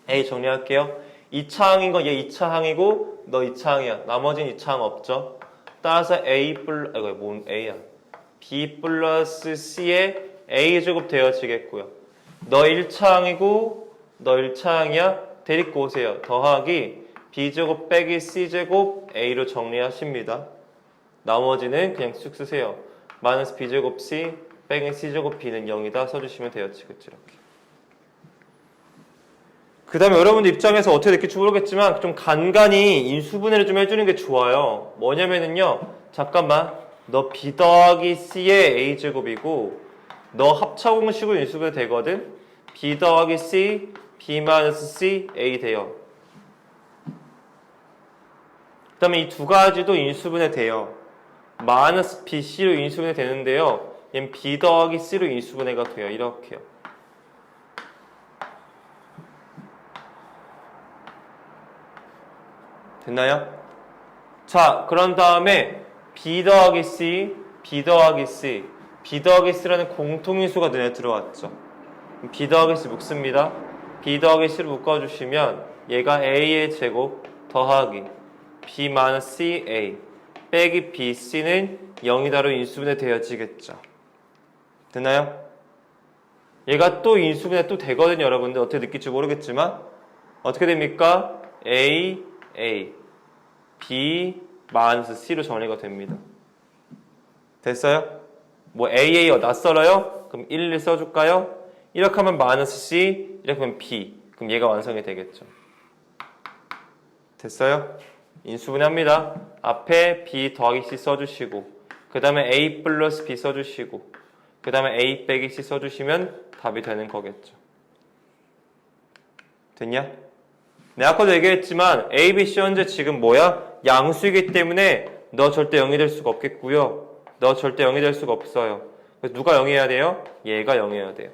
a 정리할게요. 2차항인 건 얘 2차항이고 너 2차항이야. 나머지는 2차항 없죠. 따라서 a 플러스 이거 뭔 a야. b 플러스 c에 a제곱 되어지겠고요. 너 1차항이고 너 1차항이야. 데리고 오세요. 더하기 b제곱 빼기 c제곱 a로 정리하십니다. 나머지는 그냥 쑥 쓰세요. 마이너스 b제곱 c 빼기 c제곱 b는 0이다 써주시면 되어지겠죠. 이렇게. 그 다음에 여러분들 입장에서 어떻게 느낄지 모르겠지만 좀 간간히 인수분해를 좀 해주는 게 좋아요. 뭐냐면은요. 잠깐만. 너 b 더하기 c의 a제곱이고 너 합차공식으로 인수분해 되거든. b 더하기 c b 마이너스 c a 돼요. 그 다음에 이 두 가지도 인수분해 돼요. 마이너스 bc로 인수분해 되는데요. 얘는 b 더하기 c로 인수분해가 돼요. 이렇게요. 됐나요? 자, 그런 다음에 b 더하기 c, b 더하기 c, b 더하기 c라는 공통인수가 눈에 들어왔죠. b 더하기 c 묶습니다. b 더하기 c를 묶어주시면 얘가 a의 제곱 더하기 b 마이너스 ca 빼기 bc는 0이다로 인수분해 되어지겠죠. 됐나요? 얘가 또 인수분해 또 되거든요. 여러분들 어떻게 느낄지 모르겠지만 어떻게 됩니까? a b 마이너스 c로 정리가 됩니다. 됐어요? 뭐 a 낯설어요? 그럼 1 써줄까요? 이렇게 하면 마이너스 c, 이렇게 하면 b. 그럼 얘가 완성이 되겠죠. 됐어요? 인수분해합니다. 앞에 b 더하기 c 써주시고 그 다음에 a 플러스 b 써주시고 그 다음에 a 빼기 c 써주시면 답이 되는 거겠죠. 됐냐? 내가 아까도 얘기했지만 a, b, c 현재 지금 뭐야? 양수이기 때문에 너 절대 0이 될 수가 없겠고요. 너 절대 0이 될 수가 없어요. 그래서 누가 0이어야 돼요? 얘가 0이어야 돼요.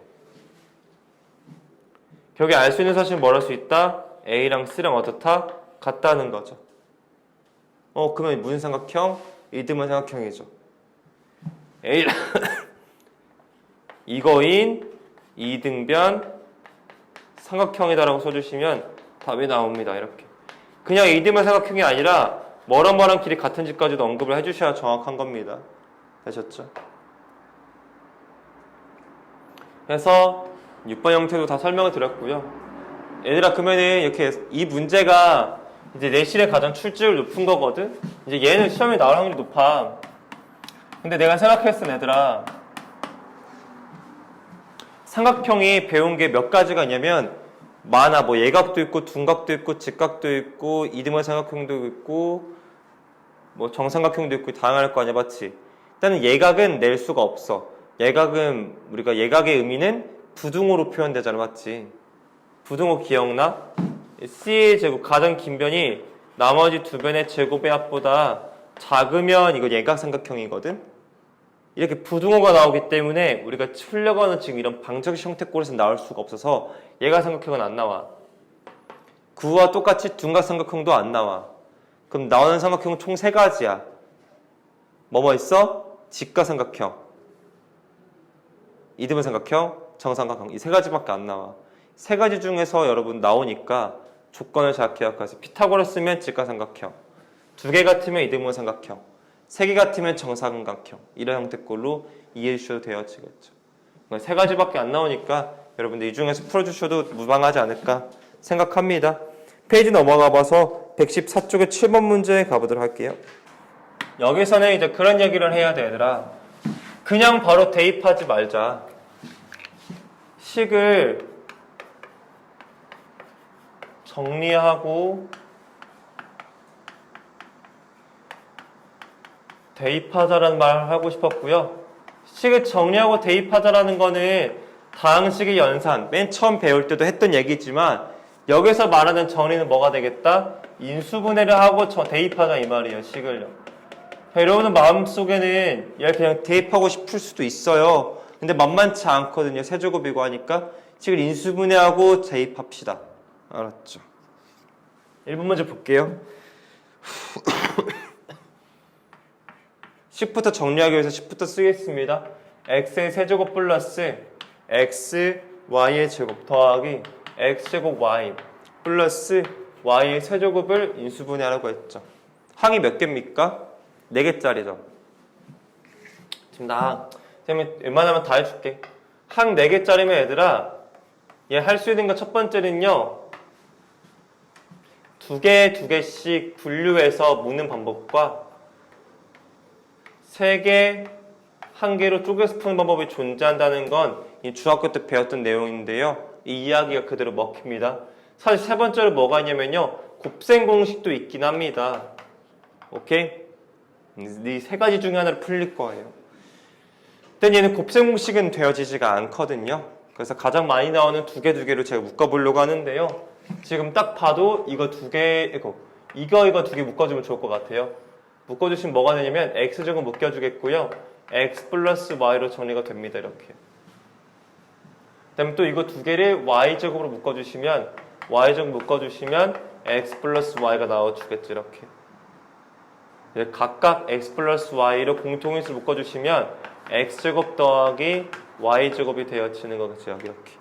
결국에 알 수 있는 사실은 뭘 할 수 있다? a랑 c랑 어떻다? 같다는 거죠. 그러면 무슨 삼각형? 이등분 삼각형이죠. a랑 이거인 이등변 삼각형이다라고 써주시면 답이 나옵니다. 이렇게. 그냥 이등변 삼각형이 아니라 뭐랑 길이 같은 집까지도 언급을 해주셔야 정확한 겁니다. 되셨죠? 그래서 6번 형태도 다 설명을 드렸고요. 얘들아 그러면은 이렇게 이 문제가 이제 내실에 가장 출제율 높은 거거든. 이제 얘는 시험에 나올 확률이 높아. 근데 내가 생각했어, 얘들아. 삼각형이 배운 게 몇 가지가 있냐면 많아. 뭐 예각도 있고 둔각도 있고 직각도 있고 이등분 삼각형도 있고 뭐 정삼각형도 있고 다양할 거 아니야, 맞지? 일단은 예각은 낼 수가 없어. 예각은 우리가 예각의 의미는 부등호로 표현되잖아, 맞지? 부등호 기억나? C의 제곱, 가장 긴 변이 나머지 두 변의 제곱의 합보다 작으면 이거 예각삼각형이거든? 이렇게 부등호가 나오기 때문에 우리가 풀려고 하는 지금 이런 방정식 형태꼴에서 나올 수가 없어서 예각삼각형은 안 나와. 그와 똑같이 둔각삼각형도 안 나와. 그럼 나오는 삼각형은 총 3가지야. 뭐뭐 있어? 직각삼각형, 이등분 삼각형, 정삼각형. 이 3가지밖에 안 나와. 3가지 중에서 여러분 나오니까 조건을 잘 기억하세요. 피타고라스면 직각삼각형, 2개 같으면 이등분 삼각형, 3개 같으면 정삼각형. 이런 형태꼴로 이해해 주셔도 되어지겠죠. 3가지밖에 안 나오니까 여러분들 이 중에서 풀어주셔도 무방하지 않을까 생각합니다. 페이지 넘어가 봐서 114쪽의 7번 문제 가보도록 할게요. 여기서는 이제 그런 얘기를 해야 돼, 얘들아. 그냥 바로 대입하지 말자. 식을 정리하고 대입하자라는 말을 하고 싶었고요. 식을 정리하고 대입하자라는 거는 다항식의 연산, 맨 처음 배울 때도 했던 얘기지만 여기서 말하는 정리는 뭐가 되겠다? 인수분해를 하고 대입하자 이 말이에요. 식을요. 여러분은 마음속에는 얘를 그냥 대입하고 싶을 수도 있어요. 근데 만만치 않거든요. 세제곱이고 하니까 식을 인수분해하고 대입합시다. 알았죠? 1번 문제 볼게요. 10부터 정리하기 위해서 10부터 쓰겠습니다. x의 세제곱 플러스 x, y의 제곱 더하기 x제곱 y 플러스 y의 세제곱을 인수분해하라고 했죠. 항이 몇 개입니까? 4개짜리죠. 지금 선생님이 웬만하면 다 해줄게. 항 4개짜리면 얘들아, 얘 할 수 있는 거 첫 번째는요, 2개씩 분류해서 묶는 방법과 3개, 1개로 쪼개서 푸는 방법이 존재한다는 건 이 중학교 때 배웠던 내용인데요. 이 이야기가 그대로 먹힙니다. 사실 세 번째로 뭐가 있냐면요, 곱셈 공식도 있긴 합니다. 오케이? 이 세 가지 중에 하나를 풀릴 거예요. 근데 얘는 곱셈 공식은 되어지지가 않거든요. 그래서 가장 많이 나오는 두 개로 제가 묶어보려고 하는데요. 지금 딱 봐도 이거 두 개 묶어주면 좋을 것 같아요. 묶어주시면 뭐가 되냐면 x제곱 묶여주겠고요. x 플러스 y로 정리가 됩니다. 이렇게. 그 다음에 또 이거 두 개를 y제곱으로 묶어주시면 x 플러스 y가 나와주겠죠. 이렇게. 각각 x 플러스 y로 공통인수를 묶어주시면 x제곱 더하기 y제곱이 되어지는 거겠죠. 이렇게.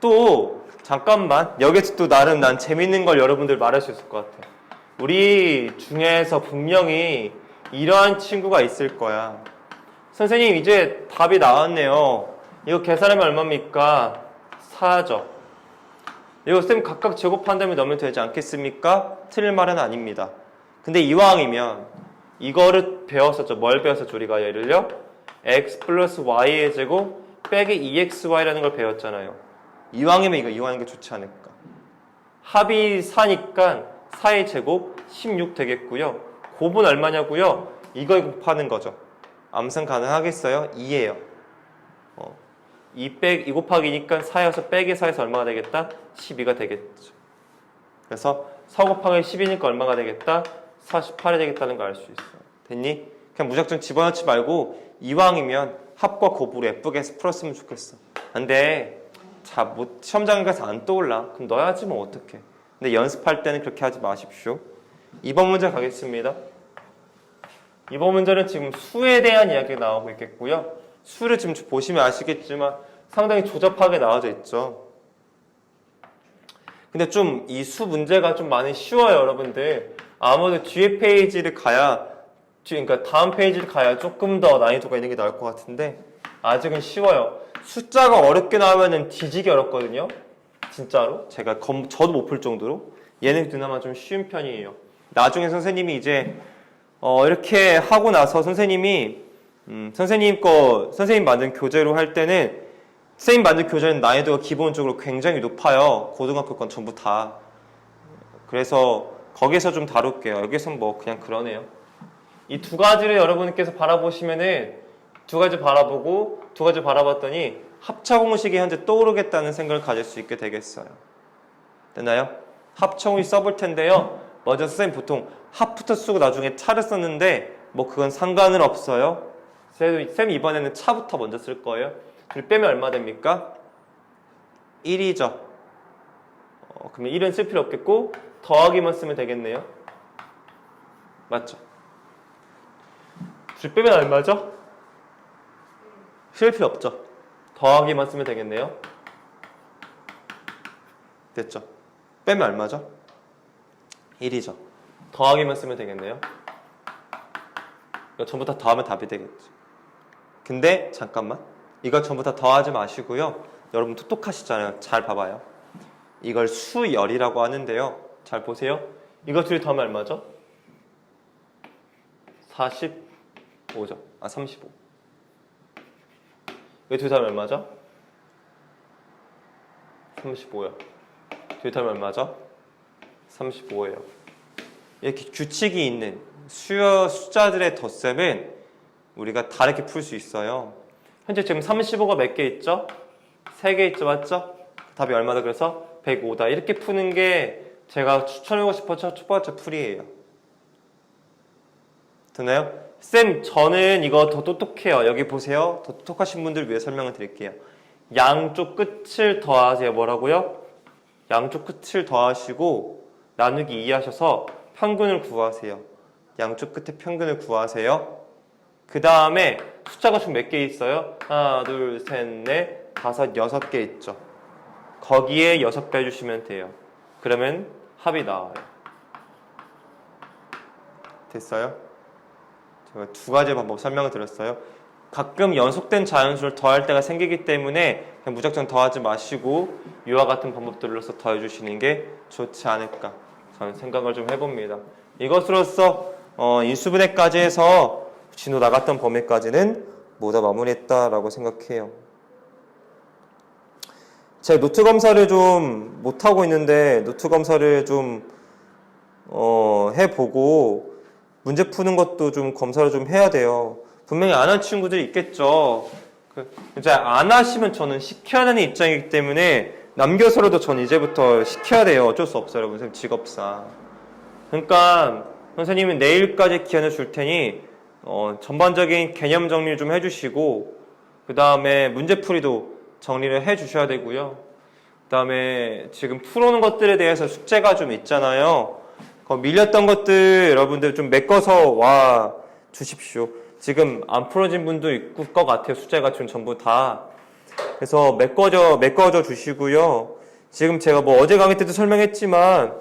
또 잠깐만, 여기서 또 나름 난 재밌는 걸 여러분들 말할 수 있을 것 같아요. 우리 중에서 분명히 이러한 친구가 있을 거야. 선생님, 이제 답이 나왔네요. 이거 계산하면 얼마입니까? 4죠. 이거 쌤 각각 제곱한 다음에 넣으면 되지 않겠습니까? 틀릴 말은 아닙니다. 근데 이왕이면 이거를 배웠었죠. 뭘 배웠었죠? 우리가 예를요, x 플러스 y의 제곱 빼기 2xy라는 걸 배웠잖아요. 이왕이면 이거 이왕인 게 좋지 않을까. 합이 4니까 4의 제곱 16 되겠고요. 곱은 얼마냐고요? 이걸 곱하는 거죠. 암산 가능하겠어요? 2예요. 2 곱하기니까 4여서 빼기 4에서 얼마가 되겠다? 12가 되겠죠. 그래서 4 곱하기 10이니까 얼마가 되겠다? 48이 되겠다는 걸 알 수 있어요. 됐니? 그냥 무작정 집어넣지 말고 이왕이면 합과 곱으로 예쁘게 해서 풀었으면 좋겠어. 근데 시험장에 가서 안 떠올라. 그럼 넣어야지 뭐 어떡해. 근데 연습할 때는 그렇게 하지 마십시오. 2번 문제 가겠습니다. 2번 문제는 지금 수에 대한 이야기가 나오고 있겠고요. 수를 지금 보시면 아시겠지만 상당히 조잡하게 나와져 있죠. 근데 좀 이 수 문제가 좀 많이 쉬워요, 여러분들. 아무래도 뒤에 페이지를 가야, 그러니까 다음 페이지를 가야 조금 더 난이도가 있는 게 나을 것 같은데 아직은 쉬워요. 숫자가 어렵게 나오면은 뒤지기 어렵거든요. 진짜로. 저도 못 풀 정도로. 얘는 그나마 좀 쉬운 편이에요. 나중에 선생님이 이제 이렇게 하고 나서 선생님이 선생님 만든 교재로 할 때는 선생님 만든 교재는 난이도가 기본적으로 굉장히 높아요. 고등학교 건 전부 다. 그래서 거기서 좀 다룰게요. 여기서는 뭐 그냥 그러네요. 이 두 가지를 여러분께서 바라보시면은 두 가지 바라봤더니 합차공식이 현재 떠오르겠다는 생각을 가질 수 있게 되겠어요. 됐나요? 합차공식 써볼 텐데요. 먼저 선생님 보통 합부터 쓰고 나중에 차를 썼는데 뭐 그건 상관은 없어요. 쌤 이번에는 차부터 먼저 쓸 거예요. 둘 빼면 얼마 됩니까? 1이죠. 그러면 1은 쓸 필요 없겠고 더하기만 쓰면 되겠네요. 맞죠? 둘 빼면 얼마죠? 쓸 필요 없죠. 더하기만 쓰면 되겠네요. 됐죠? 빼면 얼마죠? 1이죠. 더하기만 쓰면 되겠네요. 이거 전부 다 더하면 답이 되겠죠. 근데 잠깐만, 이거 전부 다 더하지 마시고요. 여러분 똑똑하시잖아요. 잘 봐봐요. 이걸 수열이라고 하는데요. 잘 보세요. 이거 둘이 더하면 얼마죠? 45죠. 35. 이거 둘이 더하면 얼마죠? 35요. 둘이 더하면 얼마죠? 35예요. 이렇게 규칙이 있는 숫자들의 덧셈은 우리가 다르게 풀 수 있어요. 현재 지금 35가 몇 개 있죠? 3개 있죠, 맞죠? 답이 얼마다 그래서 105다. 이렇게 푸는 게 제가 추천하고 싶은 첫 번째 풀이에요. 됐나요? 쌤, 저는 이거 더 똑똑해요. 여기 보세요. 더 똑똑하신 분들 위해 설명을 드릴게요. 양쪽 끝을 더하세요. 뭐라고요? 양쪽 끝을 더하시고 나누기 2 하셔서 평균을 구하세요. 양쪽 끝에 평균을 구하세요. 그 다음에 숫자가 총 몇 개 있어요? 하나, 둘, 셋, 넷, 다섯, 6개 있죠. 거기에 6배 해주시면 돼요. 그러면 합이 나와요. 됐어요? 제가 두 가지 방법 설명을 드렸어요. 가끔 연속된 자연수를 더할 때가 생기기 때문에 그냥 무작정 더하지 마시고 이와 같은 방법들로서 더해주시는 게 좋지 않을까 저는 생각을 좀 해봅니다. 이것으로써 인수분해까지 해서 진호 나갔던 범위까지는 모두 마무리했다라고 생각해요. 제가 노트 검사를 좀 못하고 있는데 노트 검사를 좀 해보고 문제 푸는 것도 좀 검사를 좀 해야 돼요. 분명히 안 한 친구들이 있겠죠. 이제 안 하시면 저는 시켜야 되는 입장이기 때문에 남겨서라도 전 이제부터 시켜야 돼요. 어쩔 수 없어요, 여러분. 선생님 직업상. 그러니까 선생님은 내일까지 기한을 줄 테니 전반적인 개념 정리를 좀 해주시고 그 다음에 문제풀이도 정리를 해주셔야 되고요. 그 다음에 지금 풀어오는 것들에 대해서 숙제가 좀 있잖아요. 밀렸던 것들 여러분들 좀 메꿔서 와 주십시오. 지금 안 풀어진 분도 있을 것 같아요. 숙제가 지금 전부 다. 그래서 메꿔줘 주시고요. 지금 제가 뭐 어제 강의 때도 설명했지만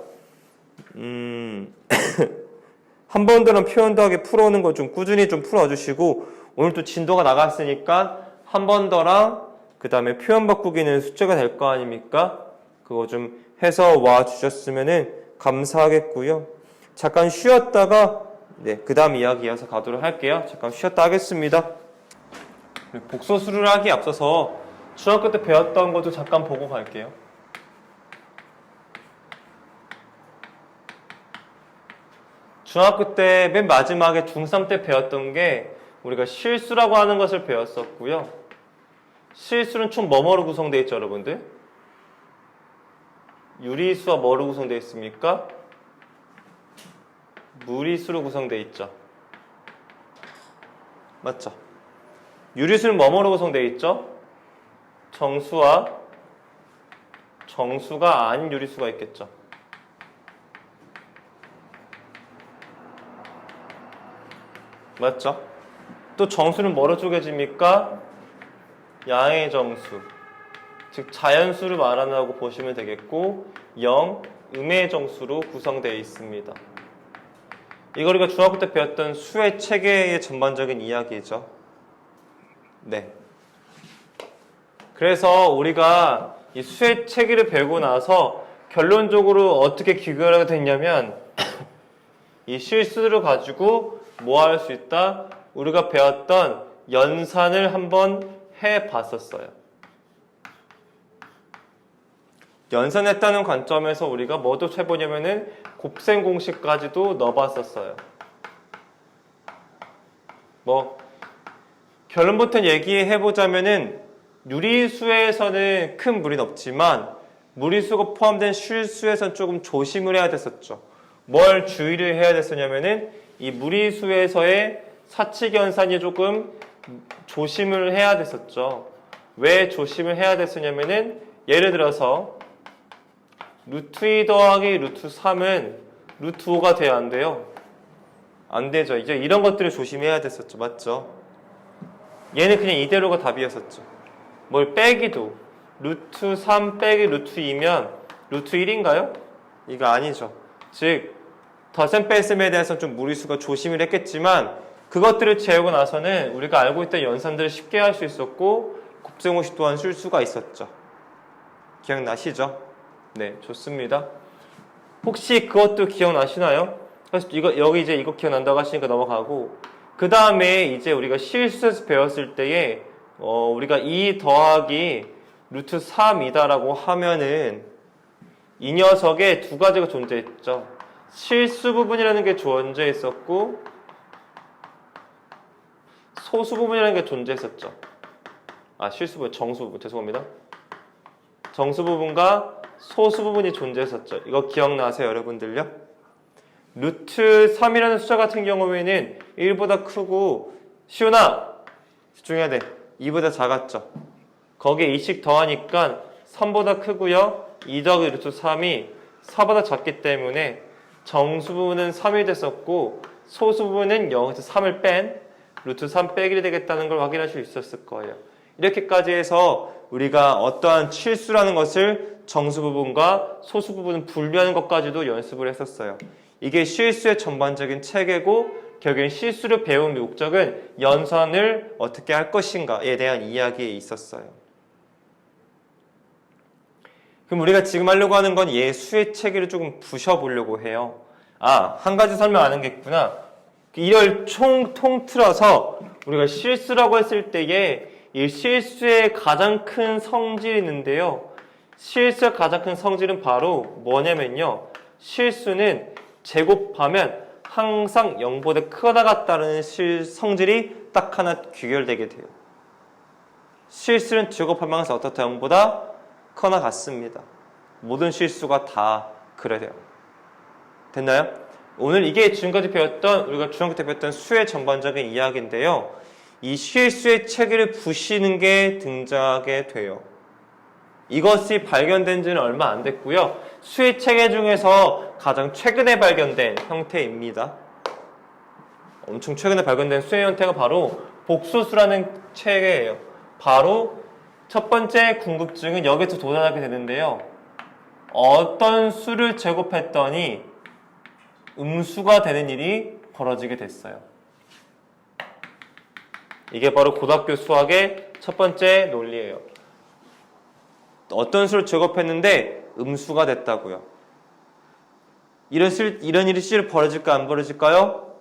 한 번 더는 표현 더하기 풀어오는 거 좀 꾸준히 좀 풀어주시고 오늘 또 진도가 나갔으니까 한 번 더랑 그 다음에 표현 바꾸기는 숙제가 될 거 아닙니까? 그거 좀 해서 와 주셨으면은 감사하겠고요. 잠깐 쉬었다가 그 다음 이야기 이어서 가도록 할게요. 잠깐 쉬었다 하겠습니다. 복소수를 하기 앞서서 중학교 때 배웠던 것도 잠깐 보고 갈게요. 중학교 때 맨 마지막에 중3 때 배웠던 게 우리가 실수라고 하는 것을 배웠었고요. 실수는 총 뭐뭐로 구성되어 있죠, 여러분들? 유리수와 뭐로 구성되어 있습니까? 무리수로 구성되어 있죠. 맞죠? 유리수는 뭐뭐로 구성되어 있죠? 정수와 정수가 아닌 유리수가 있겠죠. 맞죠? 또 정수는 뭐로 쪼개집니까? 양의 정수, 즉 자연수를 말한다고 보시면 되겠고 0, 음의 정수로 구성되어 있습니다. 이걸 우리가 중학교 때 배웠던 수의 체계의 전반적인 이야기죠. 네. 그래서 우리가 이 수의 체계를 배우고 나서 결론적으로 어떻게 귀결하게 됐냐면 이 실수를 가지고 뭐 할 수 있다? 우리가 배웠던 연산을 한번 해봤었어요. 연산했다는 관점에서 우리가 뭐도 해보냐면은 곱셈 공식까지도 넣어봤었어요. 뭐 결론부터 얘기해보자면은 유리수에서는 큰 무리는 없지만 무리수가 포함된 실수에서는 조금 조심을 해야 됐었죠. 뭘 주의를 해야 됐었냐면은 이 무리수에서의 사칙연산이 조금 조심을 해야 됐었죠. 왜 조심을 해야 됐었냐면은 예를 들어서 루트 2 더하기 루트 3은 루트 5가 돼야 안 돼요. 안 되죠. 이제 이런 것들을 조심해야 됐었죠. 맞죠? 얘는 그냥 이대로가 답이었었죠. 뭘 빼기도 루트 3 빼기 루트 2면 루트 1인가요? 이거 아니죠. 즉 덧셈 뺄셈에 대해서는 좀 무리수가 조심을 했겠지만 그것들을 채우고 나서는 우리가 알고 있던 연산들을 쉽게 할 수 있었고 곱셈 공식 또한 쓸 수가 있었죠. 기억나시죠? 네, 좋습니다. 혹시 그것도 기억나시나요? 그래서 여기 이제 이거 기억난다고 하시니까 넘어가고 그 다음에 이제 우리가 실수에서 배웠을 때에 우리가 2 더하기 루트 3이다라고 하면은 이 녀석에 두 가지가 존재했죠. 실수 부분이라는 게 존재했었고 소수 부분이라는 게 존재했었죠. 실수 부분, 정수 부분, 죄송합니다. 정수 부분과 소수 부분이 존재했었죠. 이거 기억나세요, 여러분들요? 루트 3이라는 숫자 같은 경우에는 1보다 크고 시훈아 집중해야 돼. 2보다 작았죠. 거기에 2씩 더하니까 3보다 크고요. 2 더하기 루트 3이 4보다 작기 때문에 정수 부분은 3이 됐었고 소수 부분은 0에서 3을 뺀 루트 3 빼기 되겠다는 걸 확인할 수 있었을 거예요. 이렇게까지 해서 우리가 어떠한 실수라는 것을 정수 부분과 소수 부분을 분류하는 것까지도 연습을 했었어요. 이게 실수의 전반적인 체계고 결국엔 실수를 배운 목적은 연산을 어떻게 할 것인가에 대한 이야기에 있었어요. 그럼 우리가 지금 하려고 하는 건 얘 수의 체계를 조금 부셔보려고 해요. 한 가지 설명 안 한 게 있구나. 이걸 통틀어서 우리가 실수라고 했을 때에 이 실수의 가장 큰 성질이 있는데요. 실수의 가장 큰 성질은 바로 뭐냐면요. 실수는 제곱하면 항상 0보다 크거나 같다는 성질이 딱 하나 귀결되게 돼요. 실수는 제곱하면 항상 어떻다 0보다 크거나 같습니다. 모든 실수가 다 그래야 돼요. 됐나요? 오늘 이게 지금까지 배웠던 우리가 중학교 때 배웠던 수의 전반적인 이야기인데요. 이 실수의 체계를 부시는 게 등장하게 돼요. 이것이 발견된 지는 얼마 안 됐고요. 수의 체계 중에서 가장 최근에 발견된 형태입니다. 엄청 최근에 발견된 수의 형태가 바로 복소수라는 체계예요. 바로 첫 번째 궁극증은 여기서 도달하게 되는데요. 어떤 수를 제곱했더니 음수가 되는 일이 벌어지게 됐어요. 이게 바로 고등학교 수학의 첫 번째 논리예요. 어떤 수를 제곱했는데 음수가 됐다고요. 이런 일이 실제로 벌어질까 안 벌어질까요?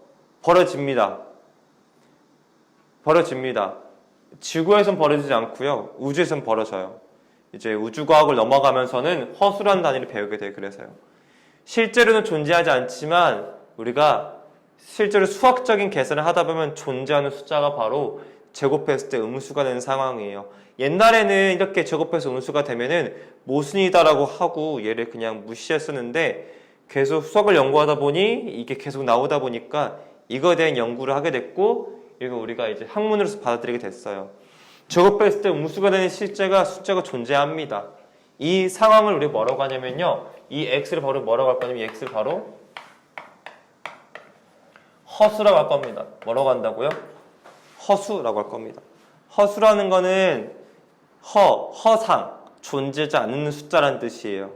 벌어집니다. 지구에선 벌어지지 않고요. 우주에선 벌어져요. 이제 우주과학을 넘어가면서는 허수라는 단위를 배우게 돼요. 그래서요. 실제로는 존재하지 않지만 우리가 실제로 수학적인 계산을 하다 보면 존재하는 숫자가 바로 제곱했을 때 음수가 되는 상황이에요. 옛날에는 이렇게 제곱해서 음수가 되면은 모순이다라고 하고 얘를 그냥 무시했었는데 계속 수학을 연구하다 보니 이게 계속 나오다 보니까 이거에 대한 연구를 하게 됐고 이거 우리가 이제 학문으로서 받아들이게 됐어요. 제곱했을 때 음수가 되는 숫자가 존재합니다. 이 상황을 우리가 뭐라고 하냐면요. 이 x를 바로 뭐라고 할 거냐면 이 x를 바로 허수라고 할 겁니다. 뭐라고 한다고요? 허수라고 할 겁니다. 허수라는 거는 허상, 존재하지 않는 숫자라는 뜻이에요.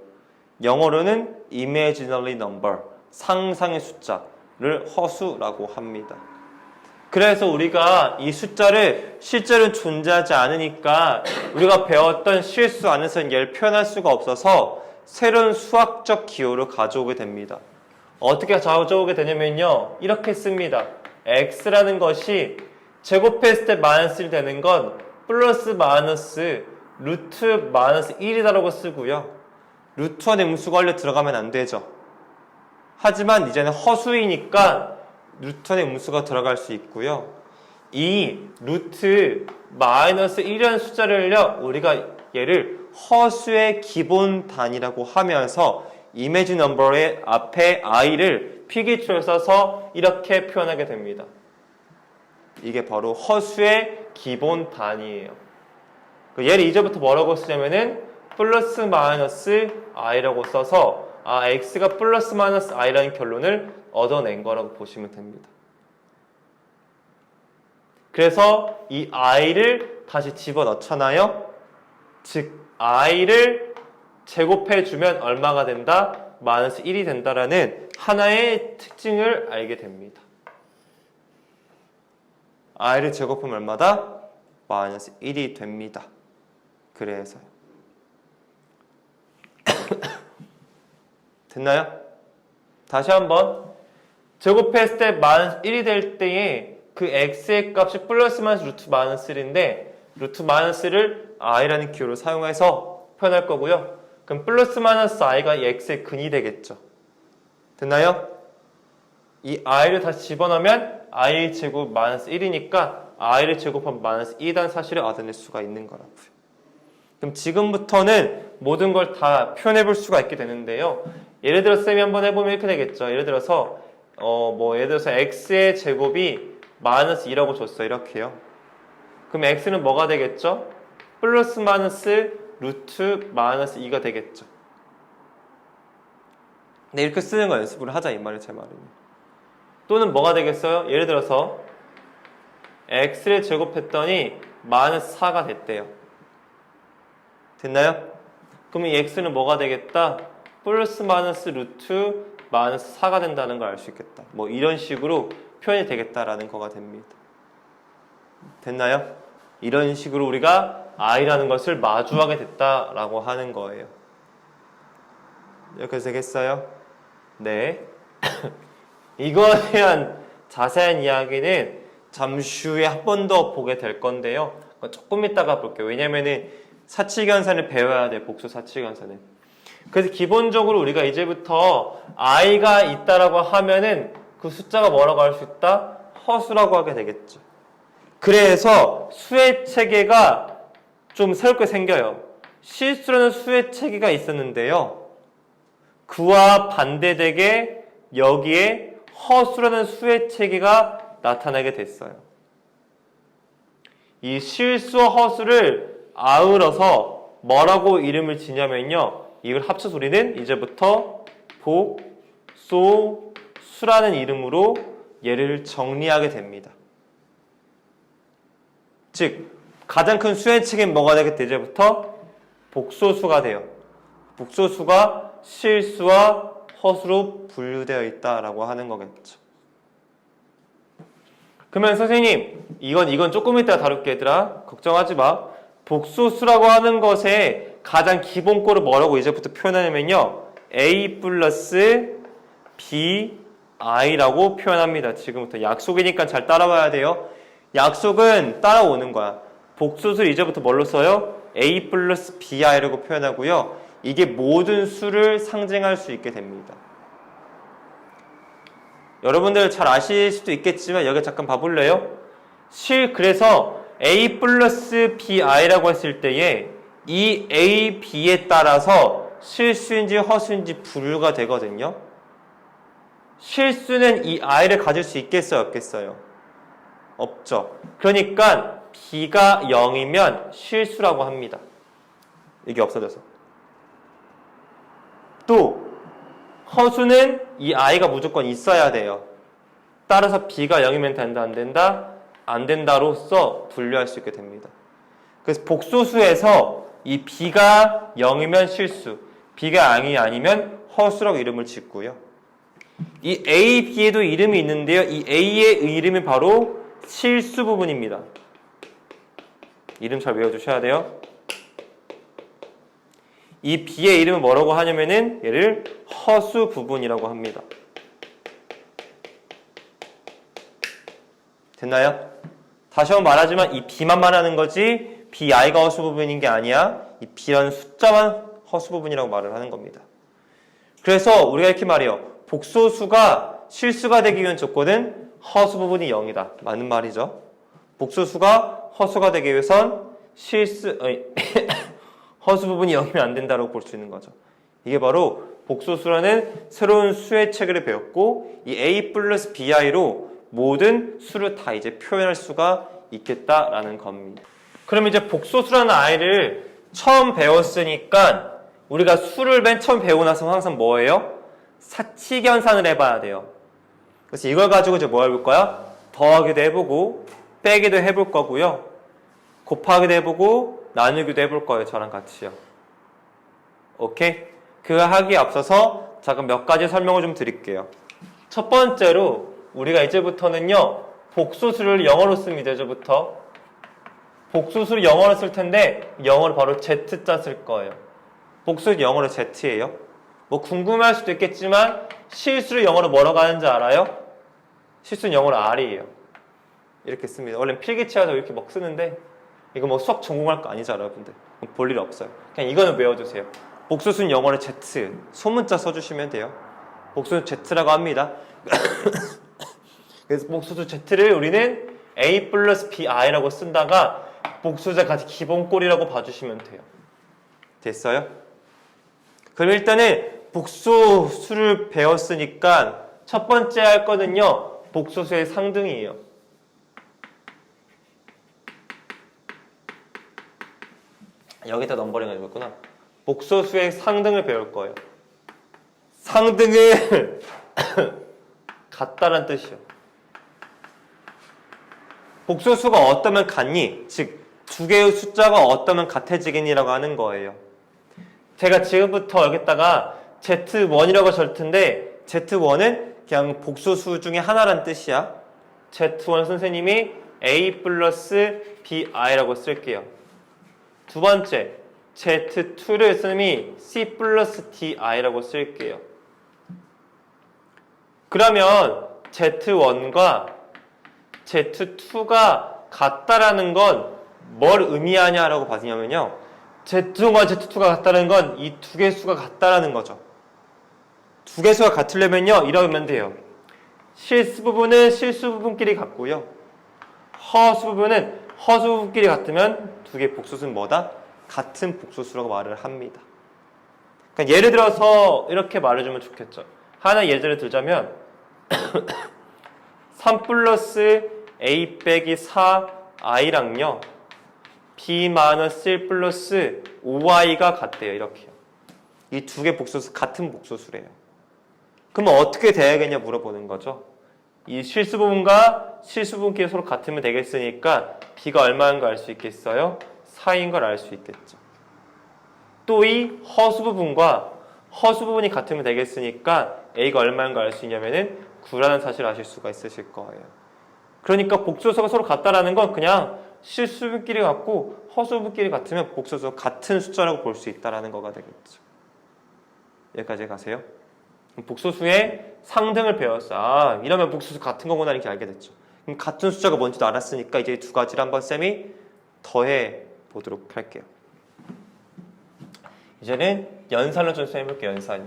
영어로는 imaginary number, 상상의 숫자를 허수라고 합니다. 그래서 우리가 이 숫자를 실제로는 존재하지 않으니까 우리가 배웠던 실수 안에서는 얘를 표현할 수가 없어서 새로운 수학적 기호를 가져오게 됩니다. 어떻게 가져오게 되냐면요. 이렇게 씁니다. x라는 것이 제곱했을 때 마이너스 1 되는 건 플러스 마이너스 루트 마이너스 1이다라고 쓰고요. 루트 안에 음수가 원래 들어가면 안 되죠. 하지만 이제는 허수이니까 루트 안에 음수가 들어갈 수 있고요. 이 루트 마이너스 1이라는 숫자를요. 우리가 얘를 허수의 기본 단위라고 하면서 이미지 넘버의 앞에 i를 필기초에 써서 이렇게 표현하게 됩니다. 이게 바로 허수의 기본 단위예요. 얘를 이제부터 뭐라고 쓰냐면은 플러스 마이너스 i라고 써서 x가 플러스 마이너스 i라는 결론을 얻어낸 거라고 보시면 됩니다. 그래서 이 i를 다시 집어넣잖아요. 즉 i를 제곱해주면 얼마가 된다? 마이너스 1이 된다라는 하나의 특징을 알게 됩니다. i를 제곱하면 얼마다? 마이너스 1이 됩니다. 그래서요. 됐나요? 다시 한번 제곱했을 때 마이너스 1이 될 때에 그 x의 값이 플러스 마이너스 루트 마이너스 1인데 루트 마이너스를 i라는 기호를 사용해서 표현할 거고요. 그럼 플러스 마이너스 i가 이 x의 근이 되겠죠. 됐나요? 이 i를 다시 집어넣으면 i 제곱 마이너스 1이니까 i를 제곱하면 마이너스 2라는 사실을 얻어낼 수가 있는 거라고요. 그럼 지금부터는 모든 걸 다 표현해 볼 수가 있게 되는데요. 예를 들어 쌤이 한번 해보면 이렇게 되겠죠. 예를 들어서 뭐 예를 들어서 x의 제곱이 마이너스 2라고 줬어. 이렇게요. 그럼 x는 뭐가 되겠죠? 플러스 마이너스 루트 마이너스 2가 되겠죠. 네, 이렇게 쓰는 거 연습을 하자 이 말이에요. 제 말은. 또는 뭐가 되겠어요? 예를 들어서 x를 제곱했더니 마이너스 4가 됐대요. 됐나요? 그럼 이 x는 뭐가 되겠다? 플러스 마이너스 루트 마이너스 4가 된다는 걸 알 수 있겠다. 뭐 이런 식으로 표현이 되겠다라는 거가 됩니다. 됐나요? 이런 식으로 우리가 i라는 것을 마주하게 됐다라고 하는 거예요. 이렇게 되겠어요? 네. 이거에 대한 자세한 이야기는 잠시 후에 한 번 더 보게 될 건데요. 조금 이따가 볼게요. 왜냐면은 사칙연산을 배워야 돼. 복수 사칙연산을. 그래서 기본적으로 우리가 이제부터 i가 있다라고 하면은 그 숫자가 뭐라고 할 수 있다? 허수라고 하게 되겠죠. 그래서 수의 체계가 좀 새롭게 생겨요. 실수라는 수의 체계가 있었는데요. 그와 반대되게 여기에 허수라는 수의 체계가 나타나게 됐어요. 이 실수와 허수를 아우러서 뭐라고 이름을 지냐면요. 이걸 합쳐서 우리는 이제부터 복, 소, 수라는 이름으로 얘를 정리하게 됩니다. 즉 가장 큰 수의 책은 뭐가 되겠다? 이제부터 복소수가 돼요. 복소수가 실수와 허수로 분류되어 있다라고 하는 거겠죠. 그러면 선생님 이건 조금 이따 다룰게 얘들아. 걱정하지 마. 복소수라고 하는 것의 가장 기본꼴을 뭐라고 이제부터 표현하냐면요. a 플러스 b i라고 표현합니다. 지금부터 약속이니까 잘 따라와야 돼요. 약속은 따라오는 거야. 복소수를 이제부터 뭘로 써요? a 플러스 bi라고 표현하고요. 이게 모든 수를 상징할 수 있게 됩니다. 여러분들 잘 아실 수도 있겠지만 여기 잠깐 봐볼래요? 그래서 a 플러스 bi라고 했을 때에 이 a, b에 따라서 실수인지 허수인지 분류가 되거든요. 실수는 이 i를 가질 수 있겠어요? 없겠어요? 없죠. 그러니까 b가 0이면 실수라고 합니다. 이게 없어져서. 또 허수는 이 i가 무조건 있어야 돼요. 따라서 b가 0이면 된다, 안 된다? 안 된다로서 분류할 수 있게 됩니다. 그래서 복소수에서 이 b가 0이면 실수, b가 0이 아니면 허수라고 이름을 짓고요. 이 a, b에도 이름이 있는데요. 이 a의 이름이 바로 실수 부분입니다. 이름 잘 외워주셔야 돼요. 이 b의 이름은 뭐라고 하냐면은 얘를 허수 부분이라고 합니다. 됐나요? 다시 한번 말하지만 이 b만 말하는 거지 bi가 허수 부분인 게 아니야. 이 b라는 숫자만 허수 부분이라고 말을 하는 겁니다. 그래서 우리가 이렇게 말해요. 복소수가 실수가 되기 위한 조건은 허수 부분이 0이다. 맞는 말이죠. 복소수가 허수가 되기 위해선 허수 부분이 0이면 안 된다고 볼 수 있는 거죠. 이게 바로 복소수라는 새로운 수의 체계를 배웠고 이 a 플러스 bi로 모든 수를 다 이제 표현할 수가 있겠다라는 겁니다. 그럼 이제 복소수라는 i를 처음 배웠으니까 우리가 수를 맨 처음 배우고 나서 항상 뭐예요? 사칙연산을 해봐야 돼요. 그래서 이걸 가지고 이제 뭐 해볼 거야? 더하기도 해보고 빼기도 해볼 거고요. 곱하기도 해보고 나누기도 해볼 거예요. 저랑 같이요. 오케이? 그거 하기에 앞서서 잠깐 몇 가지 설명을 좀 드릴게요. 첫 번째로 우리가 이제부터는요. 복소수를 영어로 씁니다. 이제부터. 복소수를 영어로 쓸 텐데 영어로 바로 Z자 쓸 거예요. 복수는 영어로 Z예요. 뭐 궁금할 수도 있겠지만 실수를 영어로 뭐라고 하는지 알아요? 실수는 영어로 R이에요. 이렇게 씁니다. 원래 필기체에서 이렇게 막 쓰는데 이거 뭐 수학 전공할 거 아니죠, 여러분들. 볼 일 없어요. 그냥 이거는 외워주세요. 복수는 영어로 Z. 소문자 써주시면 돼요. 복수는 Z라고 합니다. 그래서 복수수 Z를 우리는 A 플러스 BI라고 쓴다가 복수자 같이 기본꼴이라고 봐주시면 돼요. 됐어요? 그럼 일단은 복소수를 배웠으니까 첫 번째 할 거는요, 복소수의 상등이에요. 여기다 넘버링 해줬구나. 복소수의 상등을 배울 거예요. 상등을 같다란 뜻이요. 복소수가 어떠면 같니? 즉, 두 개의 숫자가 어떠면 같아지겠니라고 하는 거예요. 제가 지금부터 여기다가 Z1이라고 절 텐데 Z1은 그냥 복소수 중에 하나란 뜻이야. Z1 선생님이 A 플러스 BI라고 쓸게요. 두 번째, Z2를 선생님이 C 플러스 DI라고 쓸게요. 그러면 Z1과 Z2가 같다라는 건 뭘 의미하냐라고 봤냐면요. Z1과 Z2가 같다는 건 이 두 개 수가 같다라는 거죠. 두 개 수가 같으려면요, 이러면 돼요. 실수 부분은 실수 부분끼리 같고요. 허수 부분은 허수 부분끼리 같으면 두 개의 복소수는 뭐다? 같은 복소수라고 말을 합니다. 그러니까 예를 들어서 이렇게 말해주면 좋겠죠. 하나 예를 들자면 3 플러스 A 빼기 4i랑요 B 마이너스 1 플러스 5i가 같대요. 이렇게요. 이 두 개 복소수 같은 복소수래요. 그럼 어떻게 돼야겠냐 물어보는 거죠. 이 실수 부분과 실수 부분끼리 서로 같으면 되겠으니까 B가 얼마인 걸 알 수 있겠어요? 4인 걸 알 수 있겠죠. 또 이 허수 부분과 허수 부분이 같으면 되겠으니까 A가 얼마인 걸 알 수 있냐면은 9라는 사실을 아실 수가 있으실 거예요. 그러니까 복소수가 서로 같다라는 건 그냥 실수 부분끼리 같고 허수 부분끼리 같으면 복소수가 같은 숫자라고 볼 수 있다라는 거가 되겠죠. 여기까지 가세요. 복소수의 상등을 배웠어. 아, 이러면 복소수 같은 거구나 이렇게 알게 됐죠. 그럼 같은 숫자가 뭔지도 알았으니까 이제 두 가지를 한번 쌤이 더해 보도록 할게요. 이제는 연산을 좀 해볼게요. 연산이.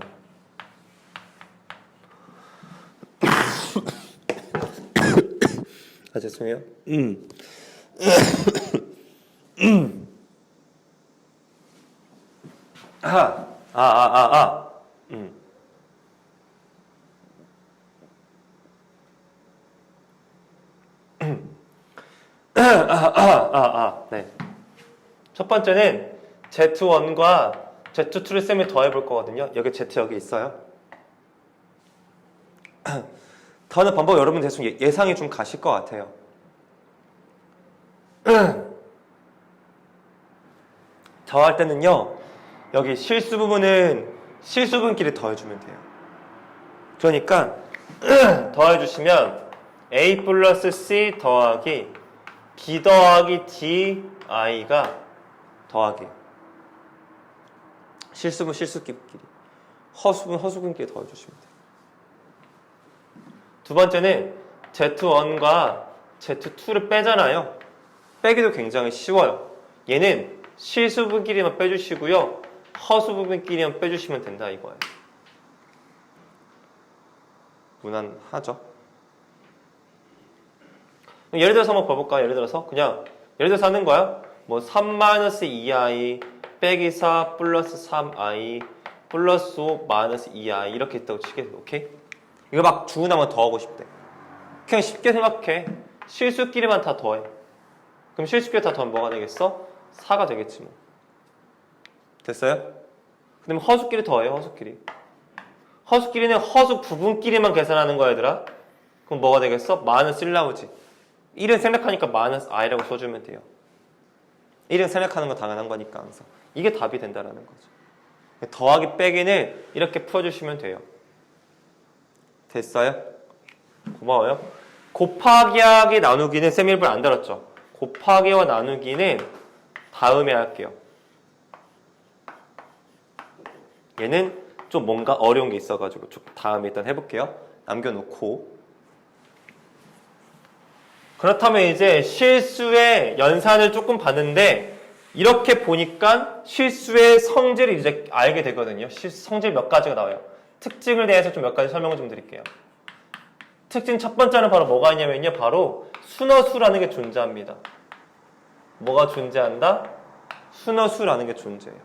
아, 죄송해요. 네. 첫 번째는 Z1과 Z2를 쌤이 더해볼 거거든요. 여기 Z 여기 있어요. 더하는 방법 여러분 대충 예상이 좀 가실 것 같아요. 더할 때는요, 여기 실수 부분은 실수 부분끼리 더해주면 돼요. 그러니까 더해주시면 A 플러스 C 더하기 B 더하기 DI가 더하기 실수분 실수끼리 허수분 허수분끼리 더해주시면 돼요. 두 번째는 Z1과 Z2를 빼잖아요. 빼기도 굉장히 쉬워요. 얘는 실수 부분끼리만 빼주시고요. 허수 부분끼리만 빼주시면 된다 이거예요. 무난하죠? 예를 들어서 한번 봐볼까요? 예를 들어서 하는 거야. 뭐 3-2i 빼기 4 플러스 3i 플러스 5 마이너스 2i 이렇게 있다고 치겠어. 오케이? 이거 막 주문하면 더하고 싶대. 그냥 쉽게 생각해. 실수끼리만 다 더해. 그럼 실수끼리 다 더하면 뭐가 되겠어? 4가 되겠지 뭐. 됐어요? 그다음에 허수끼리 더해요. 허수끼리. 허수끼리는 허수 부분끼리만 계산하는 거야 얘들아. 그럼 뭐가 되겠어? 마이너스 1 나오지. 1은 생략하니까 마이너스 i라고 써주면 돼요. 1은 생략하는 거 당연한 거니까 항상. 이게 답이 된다라는 거죠. 더하기 빼기는 이렇게 풀어주시면 돼요. 됐어요? 고마워요. 곱하기하기 나누기는 쌤 일부러 안 다뤘죠. 곱하기와 나누기는 다음에 할게요. 얘는 좀 뭔가 어려운 게 있어가지고 좀 다음에 일단 해볼게요. 남겨놓고. 그렇다면 이제 실수의 연산을 조금 봤는데 이렇게 보니까 실수의 성질을 이제 알게 되거든요. 성질 몇 가지가 나와요. 특징을 대해서 좀 몇 가지 설명을 좀 드릴게요. 특징 첫 번째는 바로 뭐가 있냐면요. 바로 순어수라는 게 존재합니다. 뭐가 존재한다? 순어수라는 게 존재해요.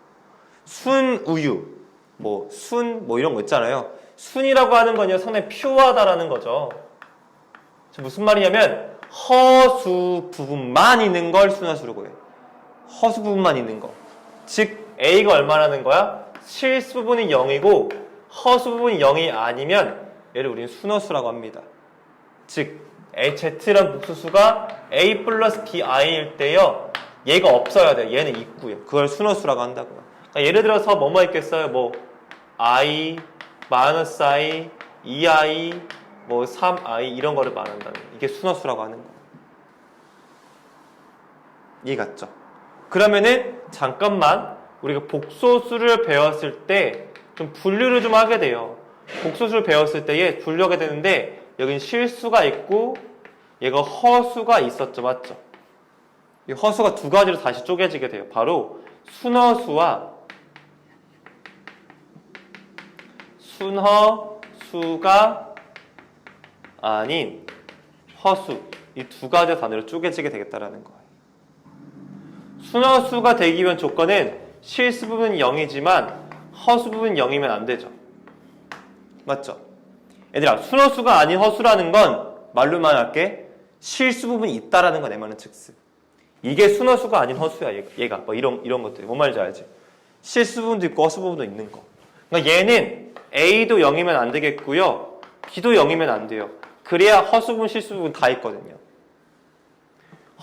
순우유, 뭐 순, 뭐 이런 거 있잖아요. 순이라고 하는 건요 상당히 퓨어하다라는 거죠. 무슨 말이냐면 허수 부분만 있는 걸 순화수라고 해요. 허수 부분만 있는 거. 즉 A가 얼마라는 거야? 실수 부분이 0이고 허수 부분이 0이 아니면 얘를 우리는 순허수라고 합니다. 즉 Z란 복수수가 A 플러스 BI일 때요 얘가 없어야 돼요. 얘는 있고요. 그걸 순허수라고 한다고요. 그러니까 예를 들어서 뭐뭐 있겠어요? 뭐 I, 마이너스 I, 2I, 뭐 3I 이런 거를 말한다는 거예요. 이게 순허수라고 하는 거예요. 이해 갔죠? 그러면은 잠깐만 우리가 복소수를 배웠을 때 좀 분류를 좀 하게 돼요. 복소수를 배웠을 때에 분류하게 되는데 여긴 실수가 있고 얘가 허수가 있었죠. 맞죠? 이 허수가 두 가지로 다시 쪼개지게 돼요. 바로 순허수와 순허수가 아닌 허수 이 두 가지 단어로 쪼개지게 되겠다라는 거예요. 순허수가 되기 위한 조건은 실수 부분이 0이지만 허수 부분이 0이면 안 되죠. 맞죠? 얘들아 순허수가 아닌 허수라는 건 말로만 할게 실수 부분이 있다라는 거 내 말은 즉스. 이게 순허수가 아닌 허수야 얘가 뭐 이런 것들 뭔 말인지 알지? 실수 부분도 있고 허수 부분도 있는 거. 그러니까 얘는 A도 0이면 안 되겠고요. B도 0이면 안 돼요. 그래야 허수 부분 실수 부분 다 있거든요.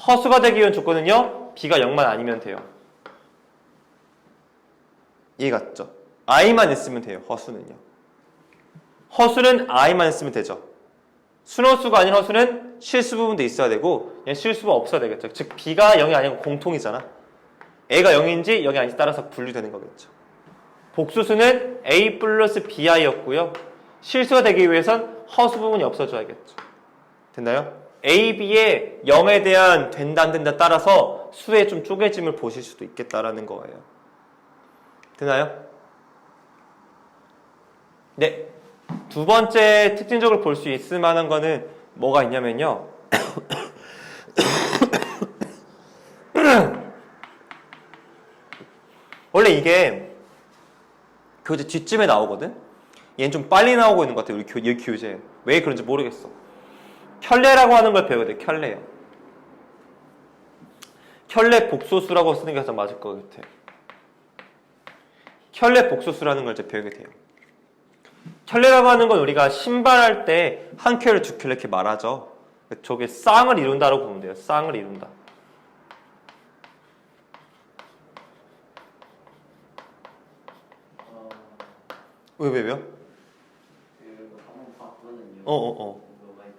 허수가 되기 위한 조건은요 B가 0만 아니면 돼요. 이해 갔죠? I만 있으면 돼요. 허수는요. 허수는 I만 있으면 되죠. 순허수가 아닌 허수는 실수 부분도 있어야 되고 얘는 실수가 없어야 되겠죠. 즉 B가 0이 아니고 공통이잖아. A가 0인지 0이 아닌지 따라서 분류되는 거겠죠. 복수수는 A 플러스 BI였고요. 실수가 되기 위해선 허수 부분이 없어져야겠죠. 됐나요? A, B의 0에 대한 된다 안 된다 따라서 수의 좀 쪼개짐을 보실 수도 있겠다라는 거예요. 되나요? 네. 두 번째 특징적으로 볼 수 있을 만한 거는 뭐가 있냐면요. 원래 이게 교재 뒷쯤에 나오거든? 얘는 좀 빨리 나오고 있는 것 같아요. 우리 교재. 왜 그런지 모르겠어. 켤레라고 하는 걸 배워야 돼. 켤레요. 켤레 복소수라고 쓰는 게 가장 맞을 것 같아. 켤레 복소수라는 걸 이제 배우게 돼요. 켤레라고 하는 건 우리가 신발할 때 한 켤레, 두 켤레 이렇게 말하죠. 저게 쌍을 이룬다라고 보면 돼요. 쌍을 이룬다. 왜요? 그 한번 봤거든요. 뭐가 있죠?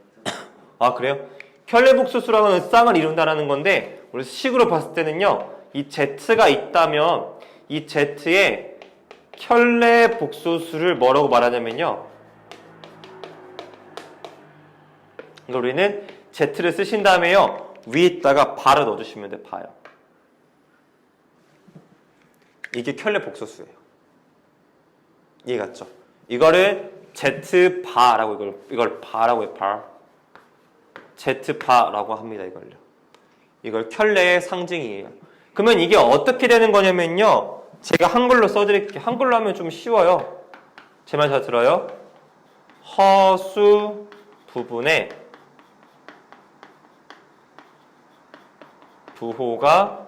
아 그래요? 켤레 복소수라고 하는 쌍을 이룬다라는 건데 우리 식으로 봤을 때는요. 이 Z가 있다면 이 Z의 켤레 복소수를 뭐라고 말하냐면요. 이거 우리는 Z를 쓰신 다음에요. 위에다가 바를 넣어주시면 돼. 바요. 이게 켤레 복소수예요. 이해 갔죠? 이거를 Z 바라고 이걸 바라고 해요. 바. Z 바라고 합니다. 이걸 켤레의 상징이에요. 그러면 이게 어떻게 되는 거냐면요. 제가 한글로 써드릴게요. 한글로 하면 좀 쉬워요. 제 말 잘 들어요? 허수 부분에 부호가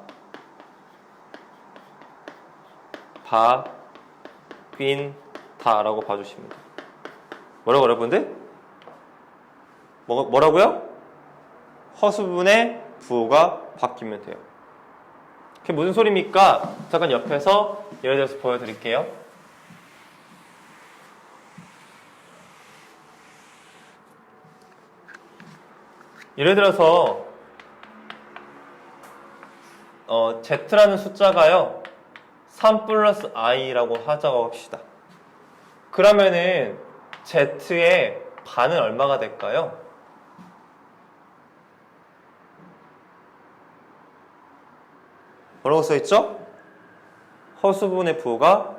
바뀐다라고 봐주십니다. 뭐라고 여러분들? 뭐라고요? 허수 부분에 부호가 바뀌면 돼요. 그게 무슨 소리입니까? 잠깐 옆에서 예를 들어서 보여드릴게요. 예를 들어서 Z라는 숫자가요 3 플러스 I라고 하자고 합시다. 그러면은 Z의 반은 얼마가 될까요? 뭐라고 써있죠? 허수 부분의 부호가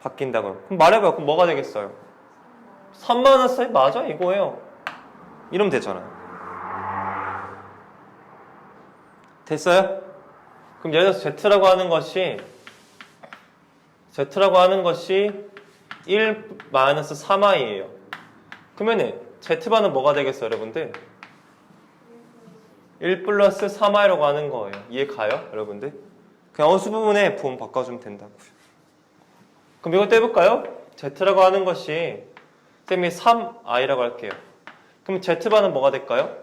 바뀐다고요. 그럼 말해봐요. 그럼 뭐가 되겠어요? 3-4 맞아? 이거예요. 이러면 되잖아요. 됐어요? 그럼 예를 들어서 Z라고 하는 것이 1 마이너스 3i예요. 그러면은 z반은 뭐가 되겠어요, 여러분들? 1 플러스 3i라고 하는 거예요. 이해 가요, 여러분들? 그냥 어수 부분에 부분 바꿔주면 된다고요. 그럼 이것도 해볼까요? z라고 하는 것이 쌤이 3i라고 할게요. 그럼 z반은 뭐가 될까요?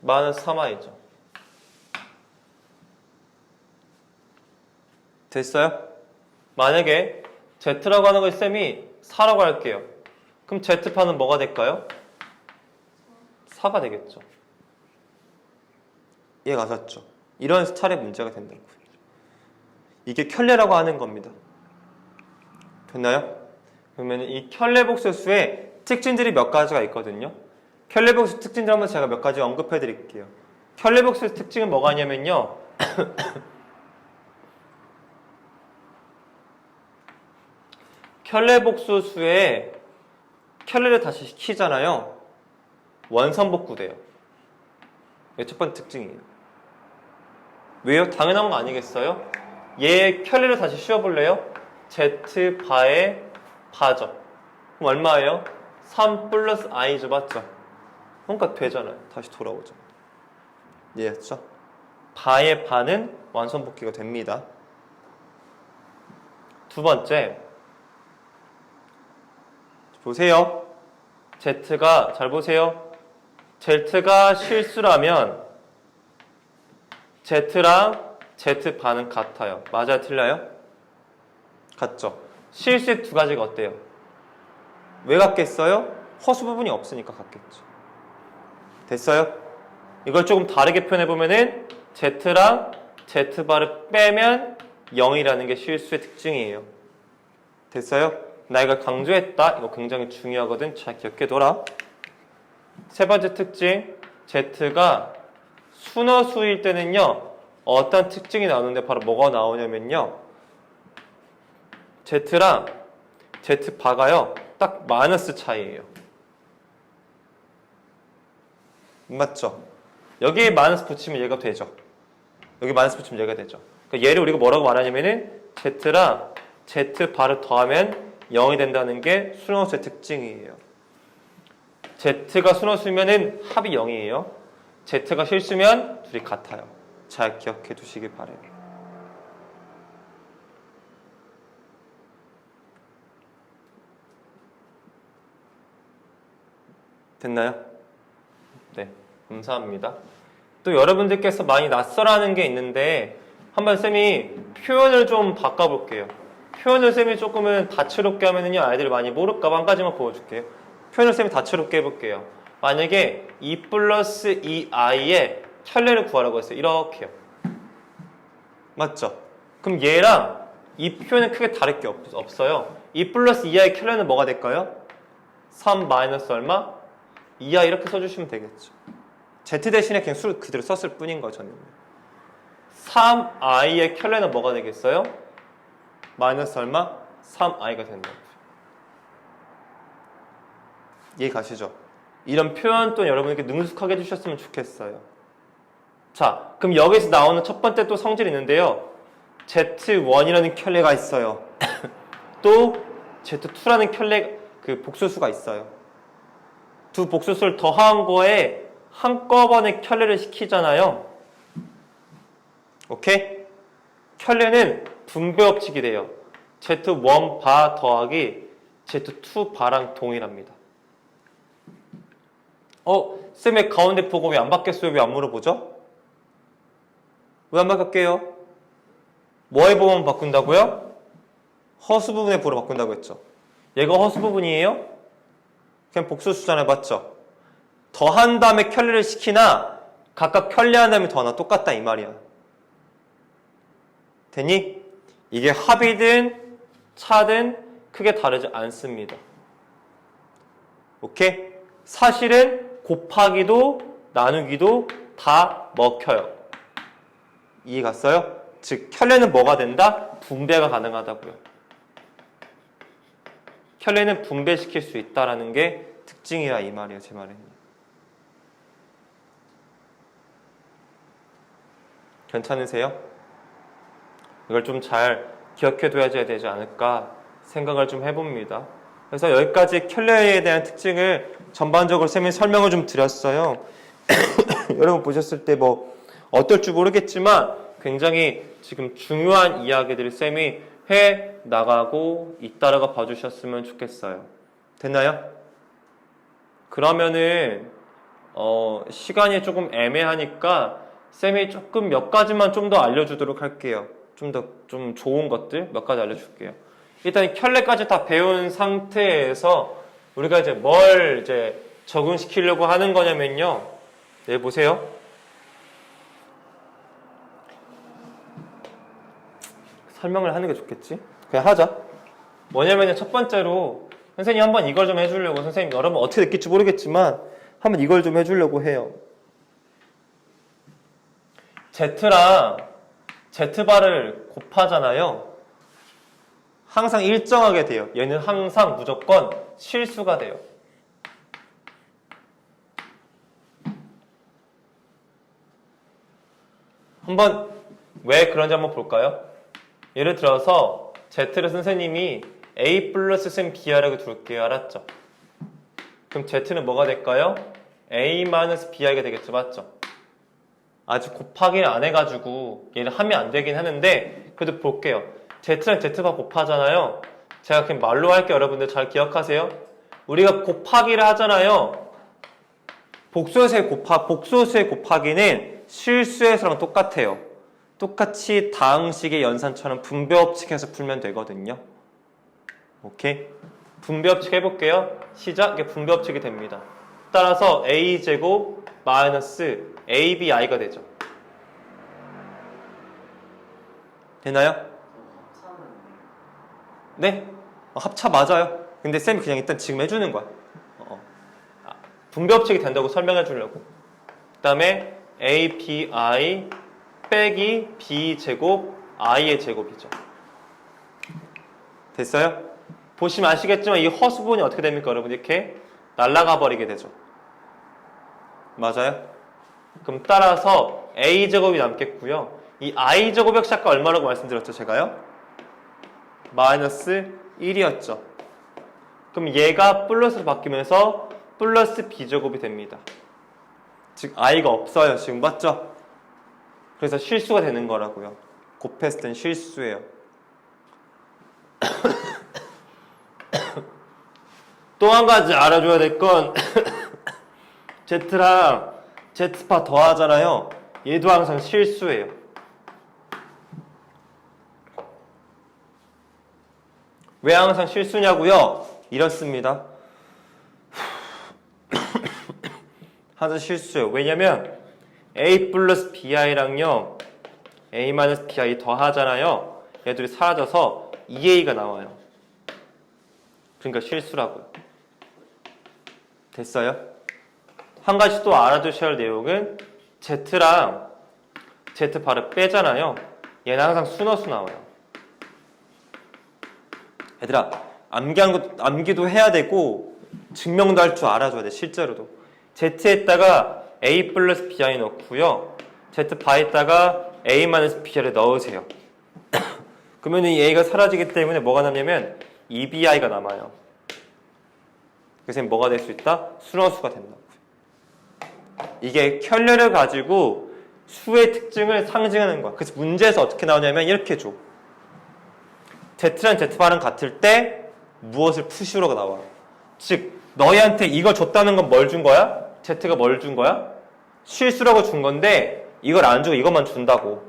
마이너스 3i죠. 됐어요? 만약에 z라고 하는 걸 쌤이 4라고 할게요. 그럼 z판은 뭐가 될까요? 4가 되겠죠. 이해가 가셨죠? 이런 스타일의 문제가 된다고요. 이게 켤레라고 하는 겁니다. 됐나요? 그러면 이 켤레복소수의 특징들이 몇 가지가 있거든요. 켤레복수 특징들 한번 제가 몇 가지 언급해 드릴게요. 켤레복수의 특징은 뭐가 있냐면요. 켤레복소수에 켤레를 다시 시키잖아요. 원선복구돼요. 이게 첫 번째 특징이에요. 왜요? 당연한 거 아니겠어요? 얘 켤레를 다시 씌워볼래요? z바의 바죠. 그럼 얼마예요? 3 플러스 i죠, 맞죠? 그러니까 되잖아요. 다시 돌아오죠. 이해했죠? 바의 바는 완선복귀가 됩니다. 두 번째, 보세요. z가, 잘 보세요. z가 실수라면 z랑 z반은 같아요. 맞아요? 틀려요? 같죠? 실수의 두 가지가 어때요? 왜 같겠어요? 허수 부분이 없으니까 같겠죠. 됐어요? 이걸 조금 다르게 표현해보면은 z랑 z바를 빼면 0이라는 게 실수의 특징이에요. 됐어요? 나 이걸 강조했다. 이거 굉장히 중요하거든. 잘 기억해둬라. 세 번째 특징, z가 순허수일 때는요, 어떤 특징이 나오는데 바로 뭐가 나오냐면요, z랑 z바가요 딱 마이너스 차이예요. 맞죠? 여기에 마이너스 붙이면 얘가 되죠. 여기 마이너스 붙이면 얘가 되죠. 그러니까 얘를 우리가 뭐라고 말하냐면은 z랑 z바를 더하면 0이 된다는 게 순허수의 특징이에요. z가 순허수면은 합이 0이에요. z가 실수면 둘이 같아요. 잘 기억해 두시길 바래요. 됐나요? 네, 감사합니다. 또 여러분들께서 많이 낯설어하는 게 있는데 한번 쌤이 표현을 좀 바꿔볼게요. 표현을 쌤이 조금은 다채롭게 하면은요 아이들이 많이 모를까봐 한 가지만 보여줄게요. 표현을 쌤이 다채롭게 해볼게요. 만약에 2 플러스 2i의 켤레를 구하라고 했어요. 이렇게요. 맞죠? 그럼 얘랑 이 표현은 크게 다를 게 없어요. 2 플러스 2i의 켤레는 뭐가 될까요? 3 마이너스 얼마? 2i 이렇게 써주시면 되겠죠. z 대신에 그냥 수 그대로 썼을 뿐인 거죠. 저는. 3i의 켤레는 뭐가 되겠어요? 마이너스 얼마? 3i가 된다고요. 이해 가시죠? 이런 표현 또 여러분에게 능숙하게 해주셨으면 좋겠어요. 자, 그럼 여기서 나오는 첫 번째 또 성질이 있는데요. Z1이라는 켤레가 있어요. 또 Z2라는 켤레, 그 복소수가 있어요. 두 복소수를 더한 거에 한꺼번에 켤레를 시키잖아요. 오케이? 켤레는 분배 법칙이 돼요. Z1바 더하기 Z2바랑 동일합니다. 쌤의 가운데 보고 왜 안 바뀌었어요? 왜 안 물어보죠? 왜 안 바뀌었게요? 뭐의 부분 바꾼다고요? 허수 부분의 부로 바꾼다고 했죠. 얘가 허수 부분이에요? 그냥 복소수잖아요. 맞죠? 더한 다음에 켤레를 시키나 각각 켤레한 다음에 더하나 똑같다 이 말이야. 되니? 이게 합이든 차든 크게 다르지 않습니다. 오케이? 사실은 곱하기도 나누기도 다 먹혀요. 이해 갔어요? 즉 켤레는 뭐가 된다? 분배가 가능하다고요. 켤레는 분배시킬 수 있다라는 게 특징이라 이 말이에요. 제 말은. 괜찮으세요? 이걸 좀 잘 기억해둬야 되지 않을까 생각을 좀 해봅니다. 그래서 여기까지 켤레에 대한 특징을 전반적으로 쌤이 설명을 좀 드렸어요. 여러분 보셨을 때 뭐 어떨지 모르겠지만 굉장히 지금 중요한 이야기들을 쌤이 해 나가고 있다라고 봐주셨으면 좋겠어요. 됐나요? 그러면은 시간이 조금 애매하니까 쌤이 조금 몇 가지만 좀 더 알려주도록 할게요. 좀 좋은 것들 몇 가지 알려줄게요. 일단 켤레까지 다 배운 상태에서 우리가 이제 뭘 이제 적응시키려고 하는 거냐면요. 네, 보세요. 설명을 하는 게 좋겠지? 그냥 하자. 뭐냐면은 첫 번째로 선생님 한번 이걸 좀 해주려고, 선생님 여러분 어떻게 느낄지 모르겠지만 한번 이걸 좀 해주려고 해요. Z랑 Z바를 곱하잖아요. 항상 일정하게 돼요. 얘는 항상 무조건 실수가 돼요. 한번 왜 그런지 한번 볼까요? 예를 들어서 Z를 선생님이 A 플러스 쌤 B이라고 둘게요. 알았죠? 그럼 Z는 뭐가 될까요? A 마이너스 B이가 되겠죠. 맞죠? 아직 곱하기를 안 해가지고 얘를 하면 안 되긴 하는데 그래도 볼게요. Z랑 Z바 곱하잖아요. 제가 그냥 말로 할게요. 여러분들 잘 기억하세요. 우리가 곱하기를 하잖아요. 복수수의 곱하기는 실수에서랑 똑같아요. 똑같이 다항식의 연산처럼 분배법칙해서 풀면 되거든요. 오케이? 분배법칙 해볼게요. 시작. 이게 분배법칙이 됩니다. 따라서 a제곱 마이너스 abi가 되죠. 되나요? 합차는 네? 합차 맞아요. 근데 쌤이 그냥 일단 지금 해주는 거야. 분배법칙이 된다고 설명해 주려고. 그 다음에 abi 빼기 b제곱 i의 제곱이죠. 됐어요? 보시면 아시겠지만 이 허수분이 어떻게 됩니까? 여러분 이렇게 날아가 버리게 되죠. 맞아요? 그럼 따라서 a제곱이 남겠고요. 이 i제곱 역시 아까 얼마라고 말씀드렸죠? 제가요? 마이너스 1이었죠. 그럼 얘가 플러스로 바뀌면서 플러스 b제곱이 됩니다. 즉 i가 없어요. 지금 맞죠? 그래서 실수가 되는 거라고요. 곱했을 땐 실수예요. 또 한 가지 알아줘야 될 건 Z랑 Z파 더하잖아요. 얘도 항상 실수예요. 왜 항상 실수냐고요? 이렇습니다. 항상 실수예요. 왜냐면 A 플러스 BI랑요 A 마이너스 BI 더하잖아요. 얘들이 사라져서 2A가 나와요. 그러니까 실수라고요. 됐어요? 한 가지 또 알아두셔야 할 내용은 Z랑 Z바를 빼잖아요. 얘는 항상 순허수 나와요. 얘들아 암기도 해야 되고 증명도 할 줄 알아줘야 돼. 실제로도 Z에다가 A 플러스 BI 넣고요. Z바에다가 A 마이너스 BI를 넣으세요. 그러면 이 A가 사라지기 때문에 뭐가 남냐면 2BI가 남아요. 그래서 뭐가 될 수 있다? 순허수가 된다고요. 이게 켤레를 가지고 수의 특징을 상징하는 거야. 그래서 문제에서 어떻게 나오냐면 이렇게 줘. Z랑 Z바랑 같을 때 무엇을 푸시오가 나와요. 즉 너희한테 이걸 줬다는 건 뭘 준 거야? Z가 뭘 준 거야? 실수라고 준 건데 이걸 안 주고 이것만 준다고.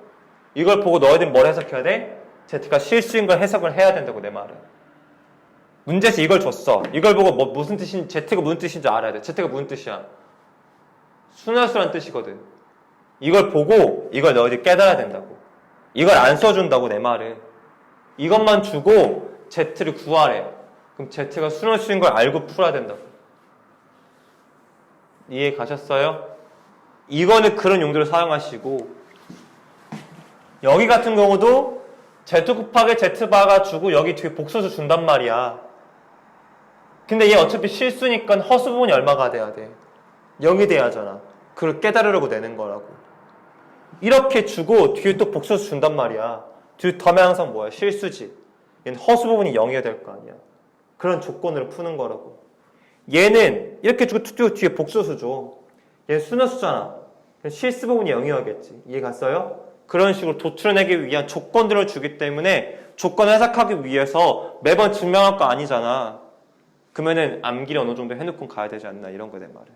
이걸 보고 너희들이 뭘 해석해야 돼? Z가 실수인 걸 해석을 해야 된다고. 내 말은 문제에서 이걸 줬어. 이걸 보고 무슨 뜻인지, Z가 무슨 뜻인지 알아야 돼. Z가 무슨 뜻이야? 순환수란 뜻이거든. 이걸 보고 이걸 너희들이 깨달아야 된다고. 이걸 안 써준다고. 내 말은 이것만 주고 Z를 구하래. 그럼 Z가 순환수인 걸 알고 풀어야 된다고. 이해 가셨어요? 이거는 그런 용도로 사용하시고, 여기 같은 경우도 Z 곱하기 Z바가 주고 여기 뒤에 복소수 준단 말이야. 근데 얘 어차피 실수니까 허수분이 얼마가 돼야 돼? 0이 돼야 하잖아. 그걸 깨달으려고 내는 거라고. 이렇게 주고 뒤에 또 복소수 준단 말이야. 뒤에 더면 항상 뭐야? 실수지. 얘는 허수 부분이 0이어야 될 거 아니야. 그런 조건으로 푸는 거라고. 얘는 이렇게 주고 뒤에 복소수 줘. 얘는 순허수잖아. 실수 부분이 0이어야겠지. 이해 갔어요? 그런 식으로 도출해내기 위한 조건들을 주기 때문에 조건을 해석하기 위해서 매번 증명할 거 아니잖아. 그러면은 암기를 어느 정도 해놓고 가야 되지 않나 이런 거내 말은.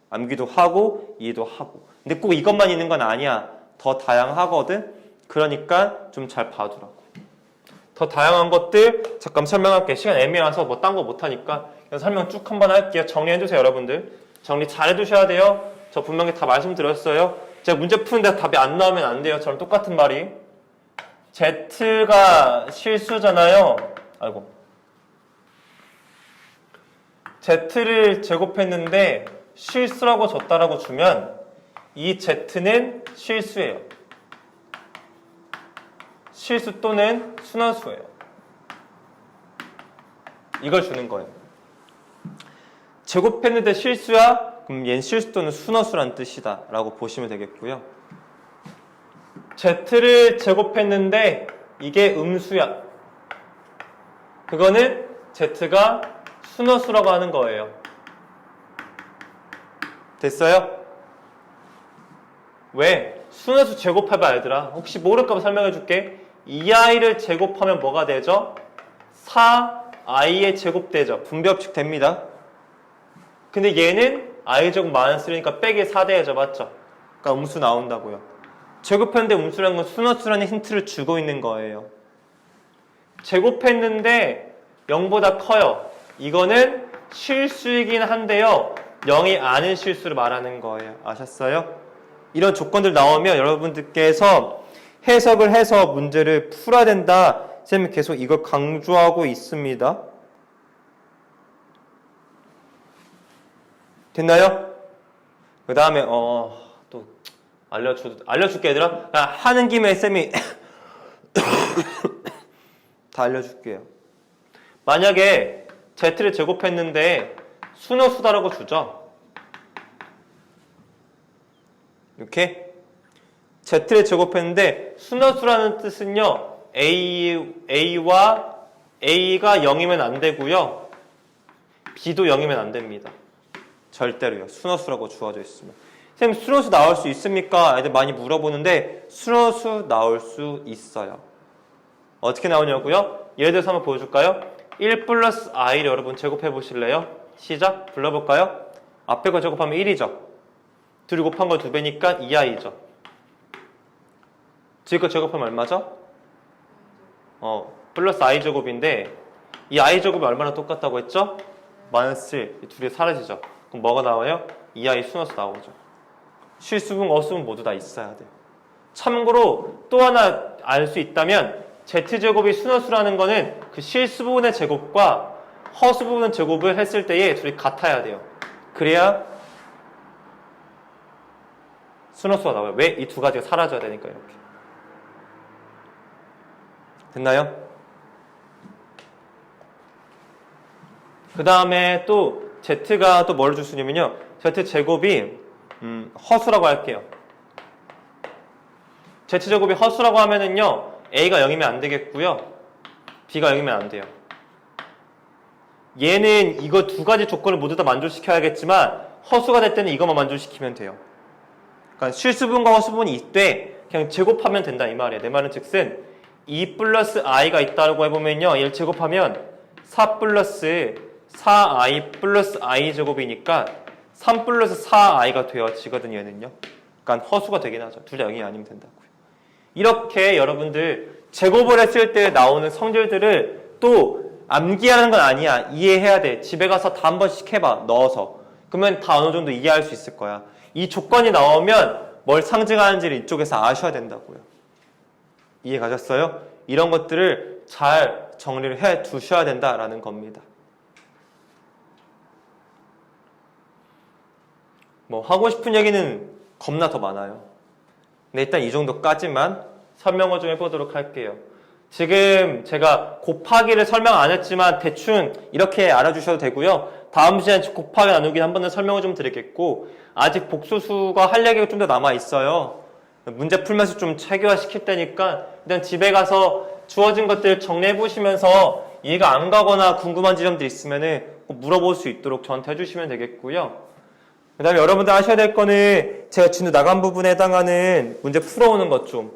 암기도 하고 이해도 하고. 근데 꼭 이것만 있는 건 아니야. 더 다양하거든. 그러니까 좀 잘 봐두라고. 더 다양한 것들 잠깐 설명할게. 시간 애매해서 뭐 딴 거 못하니까 그냥 설명 쭉 한번 할게요. 정리해주세요 여러분들. 정리 잘 해두셔야 돼요. 저 분명히 다 말씀드렸어요. 제가 문제 푸는데 답이 안 나오면 안 돼요. 저랑 똑같은 말이. Z가 실수잖아요. 아이고. Z를 제곱했는데 실수라고 줬다라고 주면 이 Z는 실수예요. 실수 또는 순환수예요. 이걸 주는 거예요. 제곱했는데 실수야? 그럼 얘는 실수 또는 순환수란 뜻이다 라고 보시면 되겠고요. Z를 제곱했는데 이게 음수야. 그거는 Z가 순환수라고 하는 거예요. 됐어요? 왜? 순환수 제곱해봐 얘들아. 혹시 모를까봐 설명해 줄게. 2i를 제곱하면 뭐가 되죠? 4i의 제곱되죠. 분배법칙 됩니다. 근데 얘는 i 제곱 마이너스니까 빼기 4대죠. 맞죠? 그러니까 음수 나온다고요. 제곱했는데 음수라는 건 순환수라는 힌트를 주고 있는 거예요. 제곱했는데 0보다 커요. 이거는 실수이긴 한데요. 0이 아닌 실수를 말하는 거예요. 아셨어요? 이런 조건들 나오면 여러분들께서 해석을 해서 문제를 풀어야 된다. 쌤이 계속 이걸 강조하고 있습니다. 됐나요? 그 다음에 또 알려줄게 얘들아. 하는 김에 쌤이 다 알려줄게요. 만약에 Z를 제곱했는데 순허수다라고 주죠. 이렇게 Z를 제곱했는데 순허수라는 뜻은요. A와 A가 0이면 안 되고요. B도 0이면 안 됩니다. 절대로요. 순허수라고 주어져 있으면. 선생님 순허수 나올 수 있습니까? 애들 많이 물어보는데 순허수 나올 수 있어요. 어떻게 나오냐고요? 예를 들어서 한번 보여줄까요? 1 플러스 i를 여러분 제곱해 보실래요? 시작! 불러볼까요? 앞에 거 제곱하면 1이죠. 둘이 곱한 거 2배니까 2i죠. 뒤에 거 제곱하면 얼마죠? 플러스 i 제곱인데 이 i 제곱이 얼마나 똑같다고 했죠? 마이너스 1. 둘이 사라지죠. 그럼 뭐가 나와요? 2i 순허수 나오죠. 실수분, 어수분 모두 다 있어야 돼요. 참고로 또 하나 알 수 있다면 z제곱이 순허수라는 거는 그 실수부분의 제곱과 허수부분의 제곱을 했을 때에 둘이 같아야 돼요. 그래야 순허수가 나와요. 왜? 이 두 가지가 사라져야 되니까 이렇게. 됐나요? 그 다음에 또 z가 또 뭘 줄 수 있냐면요. z제곱이 허수라고 할게요. z제곱이 허수라고 하면은요. a가 0이면 안 되겠고요. b가 0이면 안 돼요. 얘는 이거 두 가지 조건을 모두 다 만족시켜야겠지만 허수가 될 때는 이것만 만족시키면 돼요. 그러니까 실수분과 허수분이 있되 그냥 제곱하면 된다 이 말이에요. 내 말은 즉슨 2 플러스 i가 있다고 해보면요. 얘를 제곱하면 4 플러스 4i 플러스 i 제곱이니까 3 플러스 4i가 되어지거든요. 얘는요. 그러니까 허수가 되긴 하죠. 둘 다 0이 아니면 된다고요. 이렇게 여러분들 제곱을 했을 때 나오는 성질들을 또 암기하는 건 아니야. 이해해야 돼. 집에 가서 다 한 번씩 해봐. 넣어서. 그러면 다 어느 정도 이해할 수 있을 거야. 이 조건이 나오면 뭘 상징하는지를 이쪽에서 아셔야 된다고요. 이해 가셨어요? 이런 것들을 잘 정리를 해 두셔야 된다라는 겁니다. 뭐 하고 싶은 얘기는 겁나 더 많아요. 근데 일단 이 정도까지만 설명을 좀 해보도록 할게요. 지금 제가 곱하기를 설명 안 했지만 대충 이렇게 알아주셔도 되고요. 다음 시간에 곱하기 나누기 한 번 더 설명을 좀 드리겠고 아직 복소수가 할 얘기가 좀 더 남아 있어요. 문제 풀면서 좀 체계화 시킬 테니까 일단 집에 가서 주어진 것들 정리해 보시면서 이해가 안 가거나 궁금한 지점들 있으면은 꼭 물어볼 수 있도록 저한테 해주시면 되겠고요. 그 다음에 여러분들 아셔야 될 거는 제가 진도 나간 부분에 해당하는 문제 풀어오는 것 좀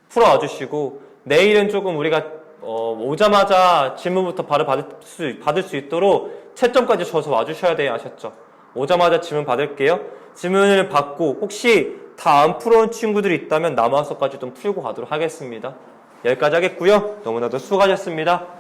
풀어와 주시고, 내일은 조금 우리가 오자마자 질문부터 바로 받을 수 있도록 채점까지 줘서 와주셔야 돼요. 아셨죠? 오자마자 질문 받을게요. 질문을 받고 혹시 다 안 풀어온 친구들이 있다면 남아서까지 좀 풀고 가도록 하겠습니다. 여기까지 하겠고요. 너무나도 수고하셨습니다.